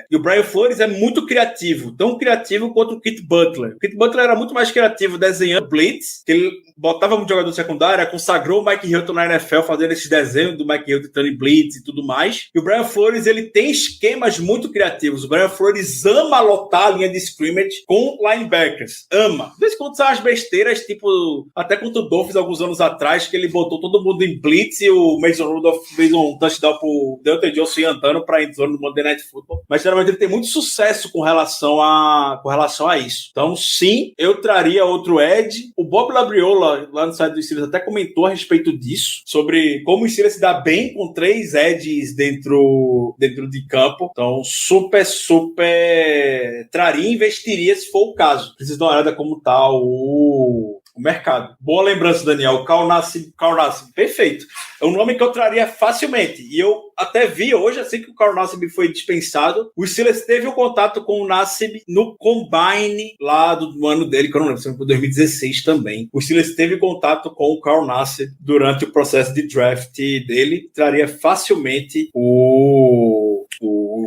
C: E o Brian Flores é muito criativo, tão criativo quanto o Kit Butler. O Kit Butler era muito mais criativo desenhando blitz, que ele botava um jogador secundário, consagrou o Mike Hilton na NFL fazendo esses desenhos do Mike Hilton tentando blitz e tudo mais. E o Brian Flores, ele tem esquemas muito criativos. O Brian Flores ama lotar a linha de scrimmage com linebackers. Ama. De vez em quando são as besteiras, tipo, até contra o Dolphins alguns anos atrás, que ele botou todo mundo em blitz e o Mason Rudolph fez um touchdown pro Deontay Johnson andando pra endzone no Monday Night Football. Mas geralmente ele tem muito sucesso com relação a isso. Então, sim, eu traria outro edge. O Bob Labriola, lá no site do Steelers, até comentou a respeito disso, sobre como o Steelers se dá bem com 3 edges dentro de campo. Então, super traria e investiria se for o caso. Precisa dar uma olhada como tá o mercado. Boa lembrança, Daniel. Carl Nassib, perfeito. É um nome que eu traria facilmente. E eu até vi hoje, assim que o Carl Nassib foi dispensado, o Steelers teve um contato com o Nassib no Combine lá do ano dele, que eu não lembro, se foi 2016 também. O Steelers teve contato com o Carl Nassib durante o processo de draft dele. Traria facilmente o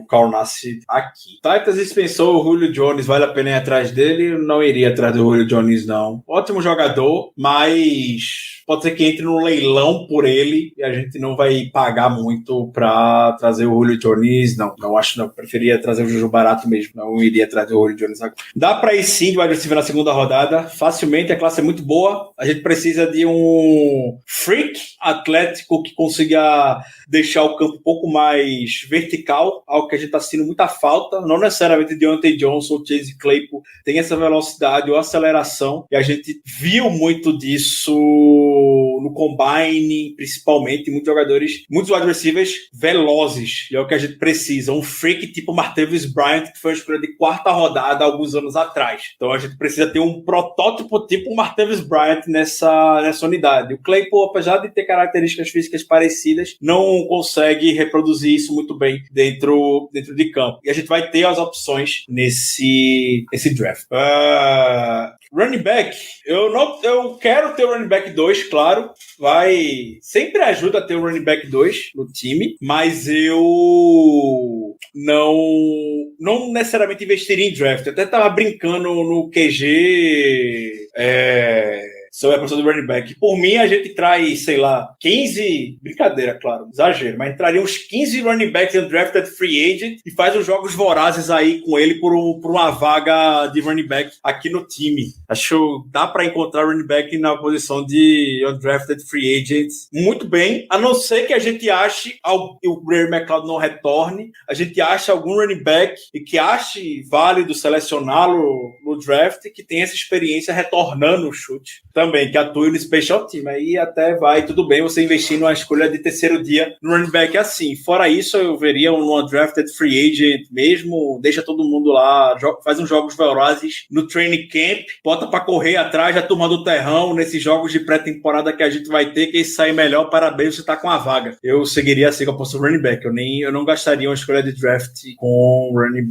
C: Carl Nassib aqui. Titans dispensou o Julio Jones, vale a pena ir atrás dele? Não iria atrás do Julio Jones, não. Ótimo jogador, mas pode ser que entre no leilão por ele e a gente não vai pagar muito pra trazer o Julio Jones, não acho não. Preferia trazer o Juju barato mesmo, não iria trazer o Julio Jones agora. Dá pra ir sim de wide receiver na segunda rodada, facilmente, a classe é muito boa, a gente precisa de um freak atlético que consiga deixar o campo um pouco mais vertical, algo que a gente tá sentindo muita falta, não necessariamente Deontay Johnson ou Chase Claypool tem essa velocidade ou aceleração, e a gente viu muito disso no Combine, principalmente, muitos wide receivers velozes, e é o que a gente precisa, um freak tipo Martavis Bryant, que foi uma escolha de 4ª rodada alguns anos atrás. Então a gente precisa ter um protótipo tipo Martavis Bryant nessa unidade. O Claypool, apesar de ter características físicas parecidas, não consegue reproduzir isso muito bem dentro de campo. E a gente vai ter as opções nesse draft. Running back, eu quero ter o running back 2, claro, sempre ajuda a ter o running back 2 no time, mas eu não necessariamente investiria em draft. Eu até tava brincando no QG, sobre a posição do running back. Por mim, a gente traz, 15... Brincadeira, claro, exagero. Mas entraria uns 15 running backs undrafted free agent e faz uns jogos vorazes aí com ele por uma vaga de running back aqui no time. Acho que dá pra encontrar running back na posição de undrafted free agent muito bem, a não ser que a gente ache, o Ray McLeod não retorne, a gente ache algum running back e que ache válido selecioná-lo no draft, que tenha essa experiência retornando o chute. Também também, que atue no Special Team. Aí até vai, tudo bem você investir numa escolha de terceiro dia no running back assim. Fora isso, eu veria um undrafted free agent mesmo, deixa todo mundo lá, faz uns jogos velozes no training camp, bota pra correr atrás da turma do terrão, nesses jogos de pré-temporada que a gente vai ter, quem sair melhor, parabéns, você tá com a vaga. Eu seguiria assim com a posição running back, eu não gastaria uma escolha de draft com running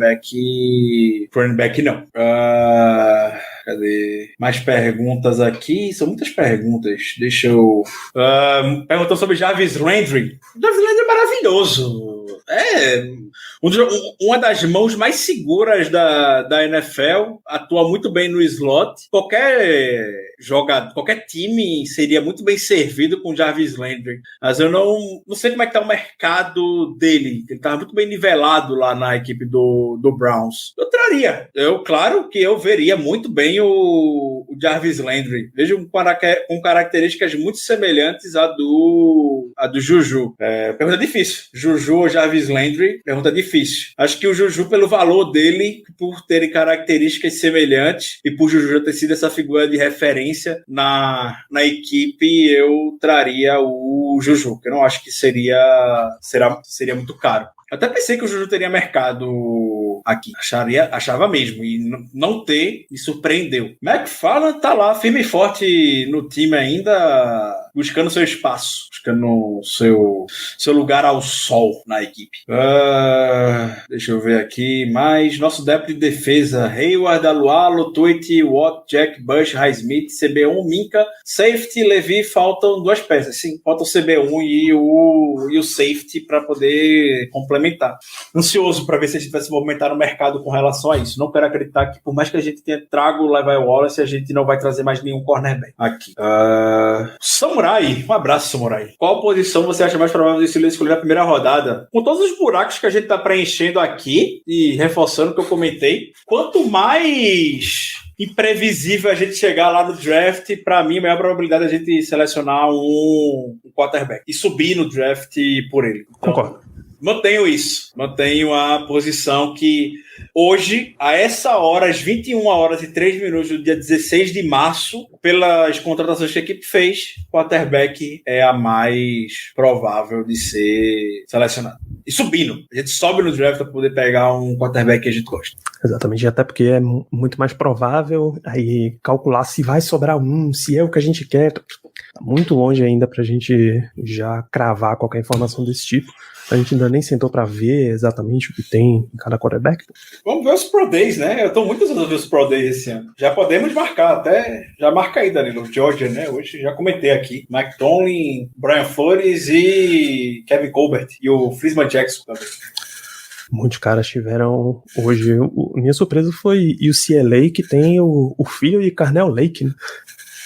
C: back não. Cadê? Mais perguntas aqui. São muitas perguntas. Deixa eu... perguntou sobre Jarvis Landry. Jarvis Landry é maravilhoso. É uma das mãos mais seguras da NFL. Atua muito bem no slot. Qualquer time seria muito bem servido com Jarvis Landry. Mas eu não sei como é que tá o mercado dele. Ele estava muito bem nivelado lá na equipe do Browns. Eu traria. Claro que eu veria muito bem o Jarvis Landry. Vejo com características muito semelhantes à do Juju. Pergunta difícil. Juju ou Jarvis Landry? Pergunta difícil. Acho que o Juju, pelo valor dele, por terem características semelhantes e por Juju ter sido essa figura de referência na equipe, eu traria o Juju, que eu não acho que seria muito caro. Até pensei que o Juju teria mercado aqui. Achava mesmo. E não ter me surpreendeu. McFarland tá lá, firme e forte no time ainda, buscando seu espaço, buscando seu lugar ao sol na equipe. Deixa eu ver aqui mais. Nosso depth de defesa: Hayward, Alualo, Tuitt, Watt, Jack, Bush, Highsmith, CB1, Minka, Safety, Levi. Faltam 2 peças. Sim, falta o CB1 e o Safety para poder complementar. Ansioso para ver se a gente vai se movimentar no mercado com relação a isso. Não quero acreditar que, por mais que a gente tenha trago o Levi Wallace, a gente não vai trazer mais nenhum cornerback aqui. Samurai, um abraço, Samurai. Qual posição você acha mais provável de Steelers escolher na primeira rodada? Com todos os buracos que a gente está preenchendo aqui e reforçando o que eu comentei, quanto mais imprevisível a gente chegar lá no draft, para mim, a maior probabilidade é a gente selecionar um quarterback e subir no draft por ele. Então,
B: concordo.
C: Mantenho isso. Mantenho a posição que hoje, a essa hora, às 21h03 do dia 16 de março, pelas contratações que a equipe fez, o quarterback é a mais provável de ser selecionado. E subindo. A gente sobe no draft para poder pegar um quarterback que a gente gosta.
B: Exatamente, até porque é muito mais provável aí calcular se vai sobrar se é o que a gente quer. Tá muito longe ainda pra gente já cravar qualquer informação desse tipo. A gente ainda nem sentou pra ver exatamente o que tem em cada quarterback.
C: Vamos ver os Pro Days, né? Eu tô muito ansioso ver os Pro Days esse ano. Já podemos marcar, até já marca aí, Danilo. Georgia, né? Hoje já comentei aqui. Mike Tomlin, Brian Flores e Kevin Colbert. E o Frisman Jackson também.
B: Muitos caras tiveram hoje. Minha surpresa foi UCLA, que tem o filho de Carnell Lake, né?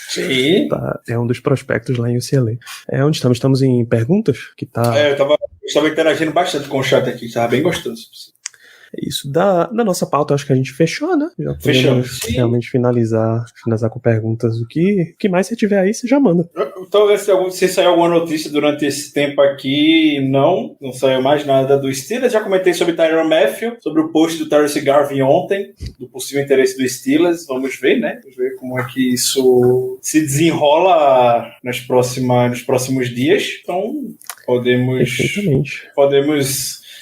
C: Sim.
B: Tá, é um dos prospectos lá em UCLA. Onde estamos? Estamos em perguntas? Que tá...
C: Eu estava interagindo bastante com o chat aqui, estava bem gostoso.
B: É isso. Da nossa pauta, acho que a gente fechou, né? Já podemos realmente finalizar com perguntas. O que mais você tiver aí, você já manda.
C: Talvez se saiu alguma notícia durante esse tempo aqui, não saiu mais nada do Steelers. Já comentei sobre Tyrann Mathieu, sobre o post do Terence Garvin ontem, do possível interesse do Steelers. Vamos ver, né? Vamos ver como é que isso se desenrola nos próximos dias. Então, podemos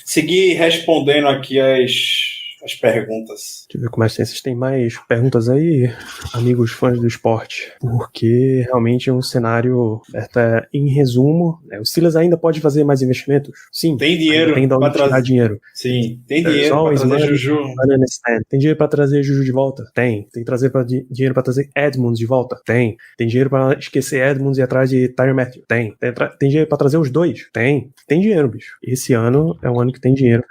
C: seguir respondendo aqui as perguntas.
B: Deixa eu ver como é que vocês têm mais perguntas aí, amigos fãs do esporte. Porque realmente é um cenário, em resumo, o Steelers ainda pode fazer mais investimentos? Sim.
C: Tem dinheiro
B: para tirar dinheiro.
C: Sim, tem dinheiro para trazer Juju.
B: Tem dinheiro para trazer Juju de volta? Tem. Tem dinheiro para trazer Edmonds de volta? Tem. Tem dinheiro para esquecer Edmonds e ir atrás de Tyrann Mathieu? Tem. Tem dinheiro para trazer os dois? Tem. Tem dinheiro, bicho. Esse ano é um ano que tem dinheiro.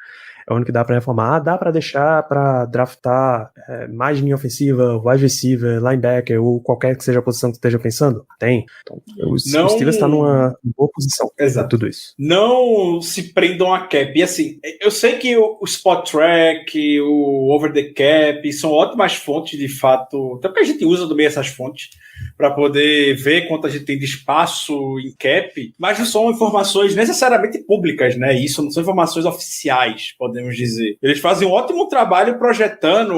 B: É o ano que dá pra reformar. Dá pra deixar pra draftar mais linha ofensiva, wide receiver, linebacker ou qualquer que seja a posição que esteja pensando? Tem. Então, o Steelers tá numa boa posição.
C: Exato.
B: Tudo isso.
C: Não se prendam a cap. E assim, eu sei que o Spot Track, o Over the Cap são ótimas fontes de fato, até porque a gente usa também essas fontes para poder ver quanto a gente tem de espaço em cap, mas não são informações necessariamente públicas, né? Isso não são informações oficiais, podemos dizer. Eles fazem um ótimo trabalho projetando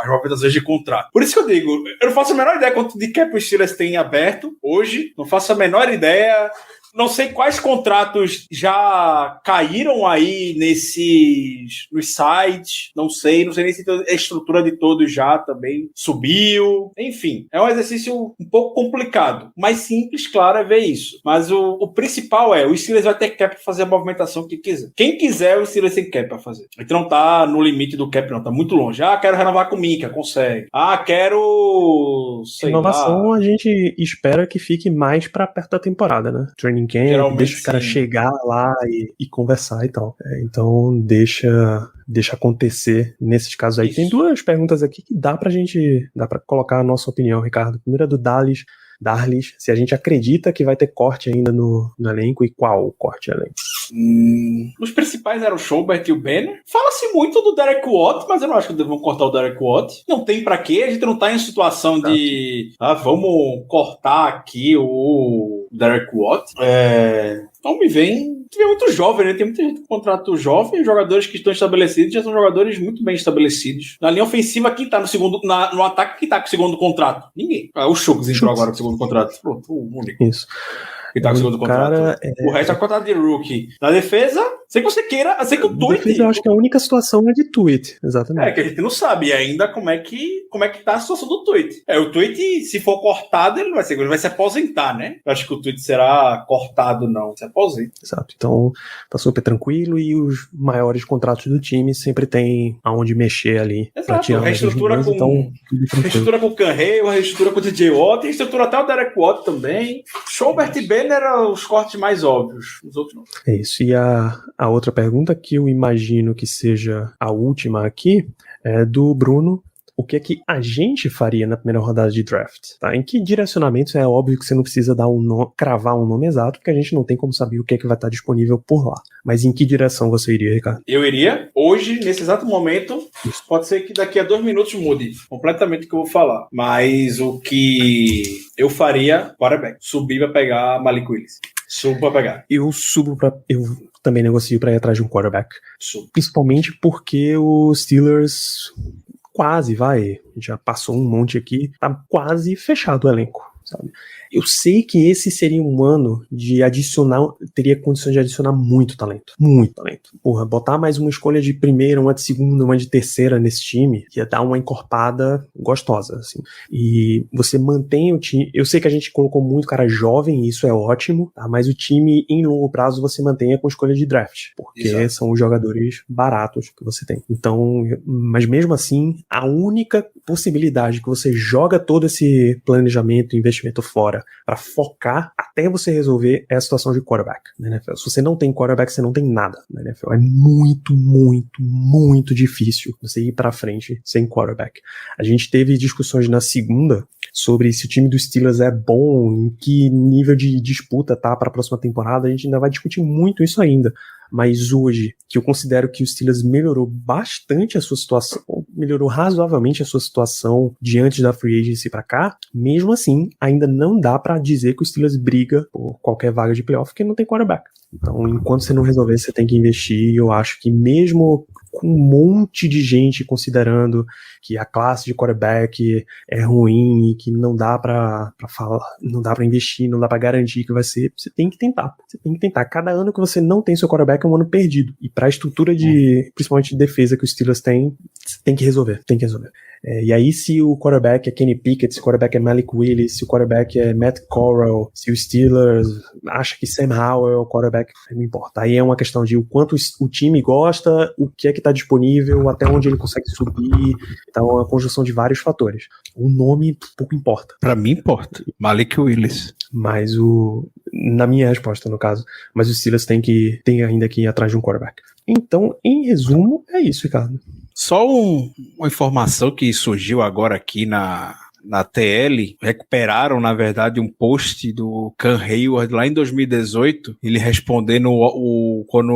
C: as movimentações de contrato. Por isso que eu digo, eu não faço a menor ideia quanto de cap o Steelers tem aberto hoje, não faço a menor ideia. Não sei quais contratos já caíram aí nos sites, não sei nem se a estrutura de todos já também subiu. Enfim, é um exercício um pouco complicado. Mais simples, claro, é ver isso. Mas o principal o Steelers vai ter cap para fazer a movimentação que quiser. Quem quiser, o Steelers tem cap para fazer. A gente não tá no limite do cap, não. Tá muito longe. Quero renovar com o Minka, consegue. Quero...
B: Inovação a gente espera que fique mais para perto da temporada, né? Training camp,
C: Geralmente,
B: deixa os caras chegar lá e conversar e tal. Então deixa acontecer nesses casos aí.
C: Isso.
B: Tem duas perguntas aqui que dá pra colocar a nossa opinião, Ricardo. Primeira do Darlis, se a gente acredita que vai ter corte ainda no elenco e qual o corte elenco.
C: Os principais eram o Schobert e o Banner. Fala-se muito do Derek Watt, mas eu não acho que vão cortar o Derek Watt. Não tem pra quê, a gente não tá em situação de vamos cortar aqui o Derek Watt. Então me vem muito jovem, né? Tem muita gente com contrato jovem, jogadores que estão estabelecidos já são jogadores muito bem estabelecidos. Na linha ofensiva, quem tá no ataque, quem tá com o segundo contrato? Ninguém. O Schultz entrou agora com o segundo contrato. Pronto, o único.
B: Isso.
C: Que tá com o segundo contrato. O resto é contrato de rookie. Na defesa, sei que você queira, sei que o tweet.
B: Defesa, eu acho que a única situação é de tweet, exatamente.
C: Que a gente não sabe ainda como é que tá a situação do tweet. O tweet, se for cortado, ele vai se aposentar, né? Eu acho que o tweet será cortado, não. Se aposenta.
B: Exato. Então, tá super tranquilo e os maiores contratos do time sempre tem aonde mexer ali.
C: Exato. Reestrutura com o Canrey, reestrutura com o DJ Watt, reestrutura até o Derek Watt também. Schobert e Ben eram os cortes mais óbvios. Os outros não.
B: É isso. E a outra pergunta, que eu imagino que seja a última aqui, é do Bruno. O que é que a gente faria na primeira rodada de draft? Tá? Em que direcionamentos? É óbvio que você não precisa cravar um nome exato, porque a gente não tem como saber o que é que vai estar disponível por lá. Mas em que direção você iria, Ricardo?
C: Eu iria, hoje, nesse exato momento, pode ser que daqui a 2 minutos mude completamente o que eu vou falar. Mas o que eu faria, quarterback, subir pra pegar Malik Willis. Subo pra pegar.
B: Eu também negocio pra ir atrás de um quarterback. Principalmente porque o Steelers já passou um monte aqui, tá quase fechado o elenco, sabe? Eu sei que esse seria um ano teria condições de adicionar muito talento. Muito talento. Porra, botar mais uma escolha de primeira, uma de segunda, uma de terceira nesse time, ia dar uma encorpada gostosa, assim. E você mantém o time. Eu sei que a gente colocou muito cara jovem, e isso é ótimo, tá? Mas o time, em longo prazo, você mantenha com escolha de draft, porque
C: Exato.
B: São os jogadores baratos que você tem. Então, mas mesmo assim, a única possibilidade que você joga todo esse planejamento, investimento fora, para focar até você resolver é a situação de quarterback na NFL. Se você não tem quarterback, você não tem nada na NFL. É muito, muito, muito difícil você ir para frente sem quarterback. A gente teve discussões na segunda sobre se o time dos Steelers é bom, em que nível de disputa tá para a próxima temporada. A gente ainda vai discutir muito isso ainda. Mas hoje, que eu considero que o Steelers melhorou bastante a sua situação, melhorou razoavelmente a sua situação diante da free agency pra cá, mesmo assim, ainda não dá pra dizer que o Steelers briga por qualquer vaga de playoff, porque não tem quarterback. Então, enquanto você não resolver, você tem que investir, e eu acho que mesmo com um monte de gente considerando que a classe de quarterback é ruim e que não dá pra falar, não dá pra investir, não dá pra garantir que vai ser, você tem que tentar. Você tem que tentar. Cada ano que você não tem seu quarterback é um ano perdido. E pra estrutura principalmente de defesa que os Steelers têm, você tem que resolver. E aí, se o quarterback é Kenny Pickett, se o quarterback é Malik Willis, se o quarterback é Matt Corral, se o Steelers acha que Sam Howell é o quarterback, não importa. Aí é uma questão de o quanto o time gosta, o que é que tá disponível, até onde ele consegue subir. Então, é uma conjunção de vários fatores. O nome pouco importa.
D: Pra mim importa. Malik Willis.
B: Mas na minha resposta, no caso, mas os Steelers tem ainda que ir atrás de um quarterback. Então, em resumo, é isso, Ricardo.
D: Só uma informação que surgiu agora aqui na TL, recuperaram, na verdade, um post do Cam Hayward lá em 2018, ele respondendo quando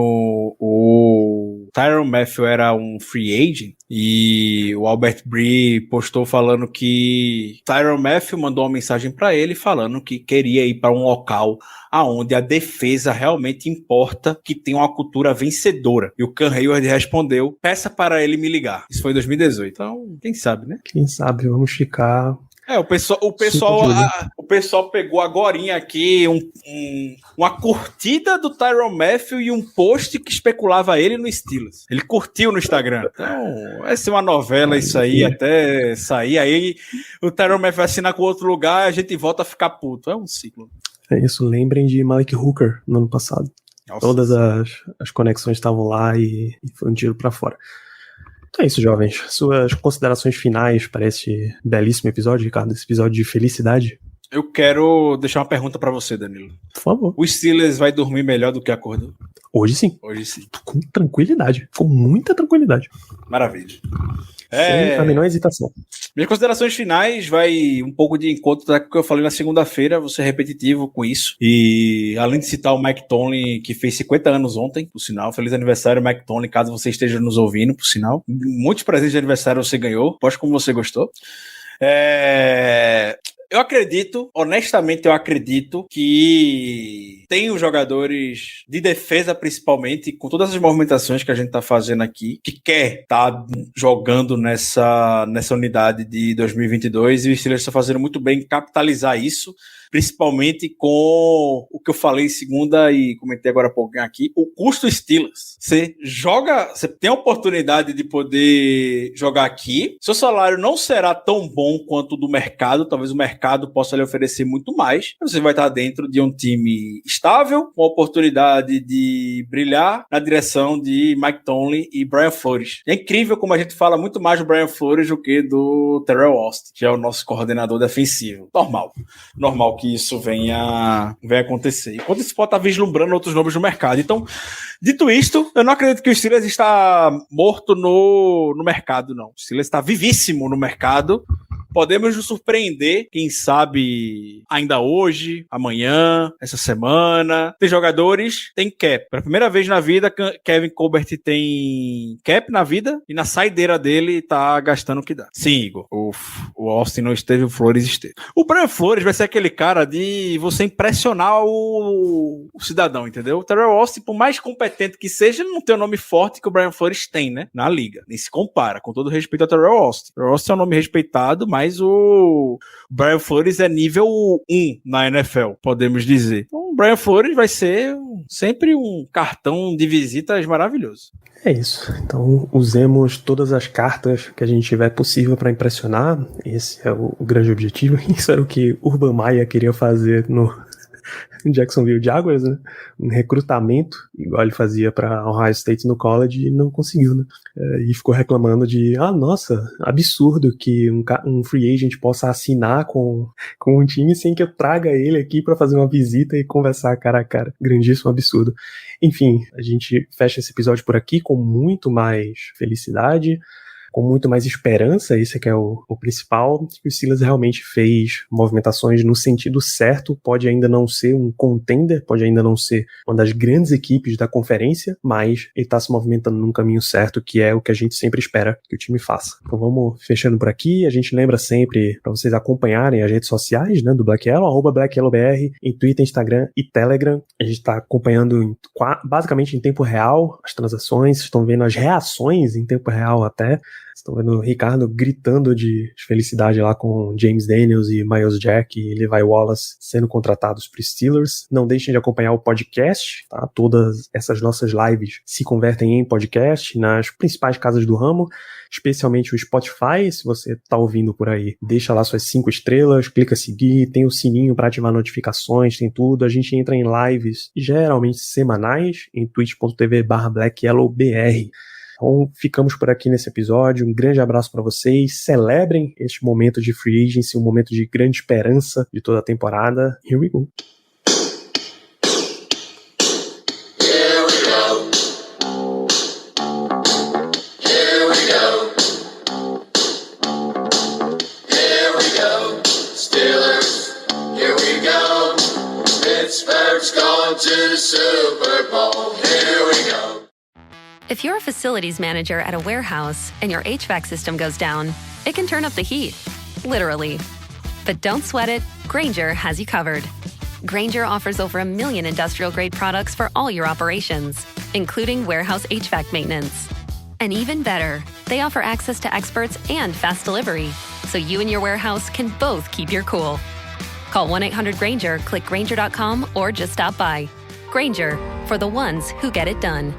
D: o Tyrann Mathieu era um free agent, E o Albert Bree postou falando que Tyrann Mathieu mandou uma mensagem para ele falando que queria ir para um local aonde a defesa realmente importa, que tem uma cultura vencedora. E o Cam Hayward respondeu: peça para ele me ligar. Isso foi em 2018. Então, quem sabe, né?
B: Quem sabe, vamos ficar...
D: O pessoal pegou agorinha aqui uma curtida do Tyrann Mathieu e um post que especulava ele no Steelers. Ele curtiu no Instagram. Então, vai ser uma novela isso aí, até sair. Aí o Tyrann Mathieu assinar com outro lugar e a gente volta a ficar puto. É um ciclo.
B: É isso, lembrem de Malik Hooker no ano passado. Nossa. Todas as conexões estavam lá e foi um tiro pra fora. Então é isso, jovens. Suas considerações finais para este belíssimo episódio, Ricardo, esse episódio de felicidade?
D: Eu quero deixar uma pergunta pra você, Danilo.
B: Por favor.
D: O Steelers vai dormir melhor do que acordou?
B: Hoje sim.
D: Hoje sim.
B: Com tranquilidade. Com muita tranquilidade.
D: Maravilha.
B: Sem a menor hesitação.
D: Minhas considerações finais vai um pouco de encontro com o que eu falei na segunda-feira, vou ser repetitivo com isso. E além de citar o Mike Tomlin, que fez 50 anos ontem, por sinal. Feliz aniversário, Mike Tomlin, caso você esteja nos ouvindo, por sinal. Muitos presentes de aniversário você ganhou. Posto como você gostou. Eu acredito, honestamente eu acredito que tem os jogadores de defesa principalmente, com todas as movimentações que a gente tá fazendo aqui, que quer tá jogando nessa unidade de 2022 e o Steelers está fazendo muito bem em capitalizar isso, principalmente com o que eu falei em segunda e comentei agora há pouquinho aqui, o custo Steelers. Você tem a oportunidade de poder jogar aqui, seu salário não será tão bom quanto o do mercado, talvez o mercado possa lhe oferecer muito mais, você vai estar dentro de um time estável, com a oportunidade de brilhar na direção de Mike Tomlin e Brian Flores. É incrível como a gente fala muito mais do Brian Flores do que do Teryl Austin, que é o nosso coordenador defensivo. Normal que isso venha acontecer. Enquanto isso pode estar vislumbrando outros nomes no mercado. Então, dito isto, eu não acredito que o Steelers está morto no mercado, não. O Steelers está vivíssimo no mercado. Podemos nos surpreender, quem sabe ainda hoje, amanhã, essa semana. Tem jogadores, tem cap. Pela primeira vez na vida, Kevin Colbert tem cap na vida e na saideira dele tá gastando o que dá. Sim, Igor. O Austin não esteve, o Flores esteve. O Brian Flores vai ser aquele cara de você impressionar o cidadão, entendeu? O Teryl Austin, por mais competente que seja, ele não tem o nome forte que o Brian Flores tem, né? Na liga. Nem se compara, com todo respeito ao Teryl Austin. O Teryl Austin é um nome respeitado, mas o Brian Flores é nível 1 na NFL, podemos dizer. Então, o Brian Flores vai ser sempre um cartão de visitas maravilhoso.
B: É isso. Então, usemos todas as cartas que a gente tiver possível para impressionar. Esse é o grande objetivo. Isso era o que Urban Meyer queria fazer no Jacksonville Jaguars, né? Um recrutamento, igual ele fazia para Ohio State no college, e não conseguiu, né? E ficou reclamando de, nossa, absurdo que um free agent possa assinar com um time sem que eu traga ele aqui para fazer uma visita e conversar cara a cara. Grandíssimo absurdo. Enfim, a gente fecha esse episódio por aqui com muito mais felicidade, com muito mais esperança, esse é que é o principal, que o Steelers realmente fez movimentações no sentido certo, pode ainda não ser um contender, pode ainda não ser uma das grandes equipes da conferência, mas ele está se movimentando num caminho certo, que é o que a gente sempre espera que o time faça. Então vamos fechando por aqui, a gente lembra sempre para vocês acompanharem as redes sociais, né, do Black Yellow, @BlackYellowBR, em Twitter, Instagram e Telegram. A gente está acompanhando basicamente em tempo real as transações, estão vendo as reações em tempo real até. Estão vendo o Ricardo gritando de felicidade lá com James Daniels e Myles Jack e Levi Wallace sendo contratados para os Steelers. Não deixem de acompanhar o podcast, tá? Todas essas nossas lives se convertem em podcast nas principais casas do ramo, especialmente o Spotify. Se você tá ouvindo por aí, deixa lá suas 5 estrelas, clica seguir, tem o sininho para ativar notificações, tem tudo. A gente entra em lives geralmente semanais em twitch.tv/BlackYellowBR. Então, ficamos por aqui nesse episódio. Um grande abraço para vocês. Celebrem este momento de free agency, um momento de grande esperança de toda a temporada. Here we go.
E: Here we go. Here we go. Here we go. Steelers, here we go. Pittsburgh's going to the Super Bowl. Here we go.
F: If you're a facilities manager at a warehouse and your HVAC system goes down, it can turn up the heat, literally. But don't sweat it, Grainger has you covered. Grainger offers over 1 million industrial-grade products for all your operations, including warehouse HVAC maintenance. And even better, they offer access to experts and fast delivery, so you and your warehouse can both keep your cool. Call 1-800-GRAINGER, click Grainger.com, or just stop by. Grainger, for the ones who get it done.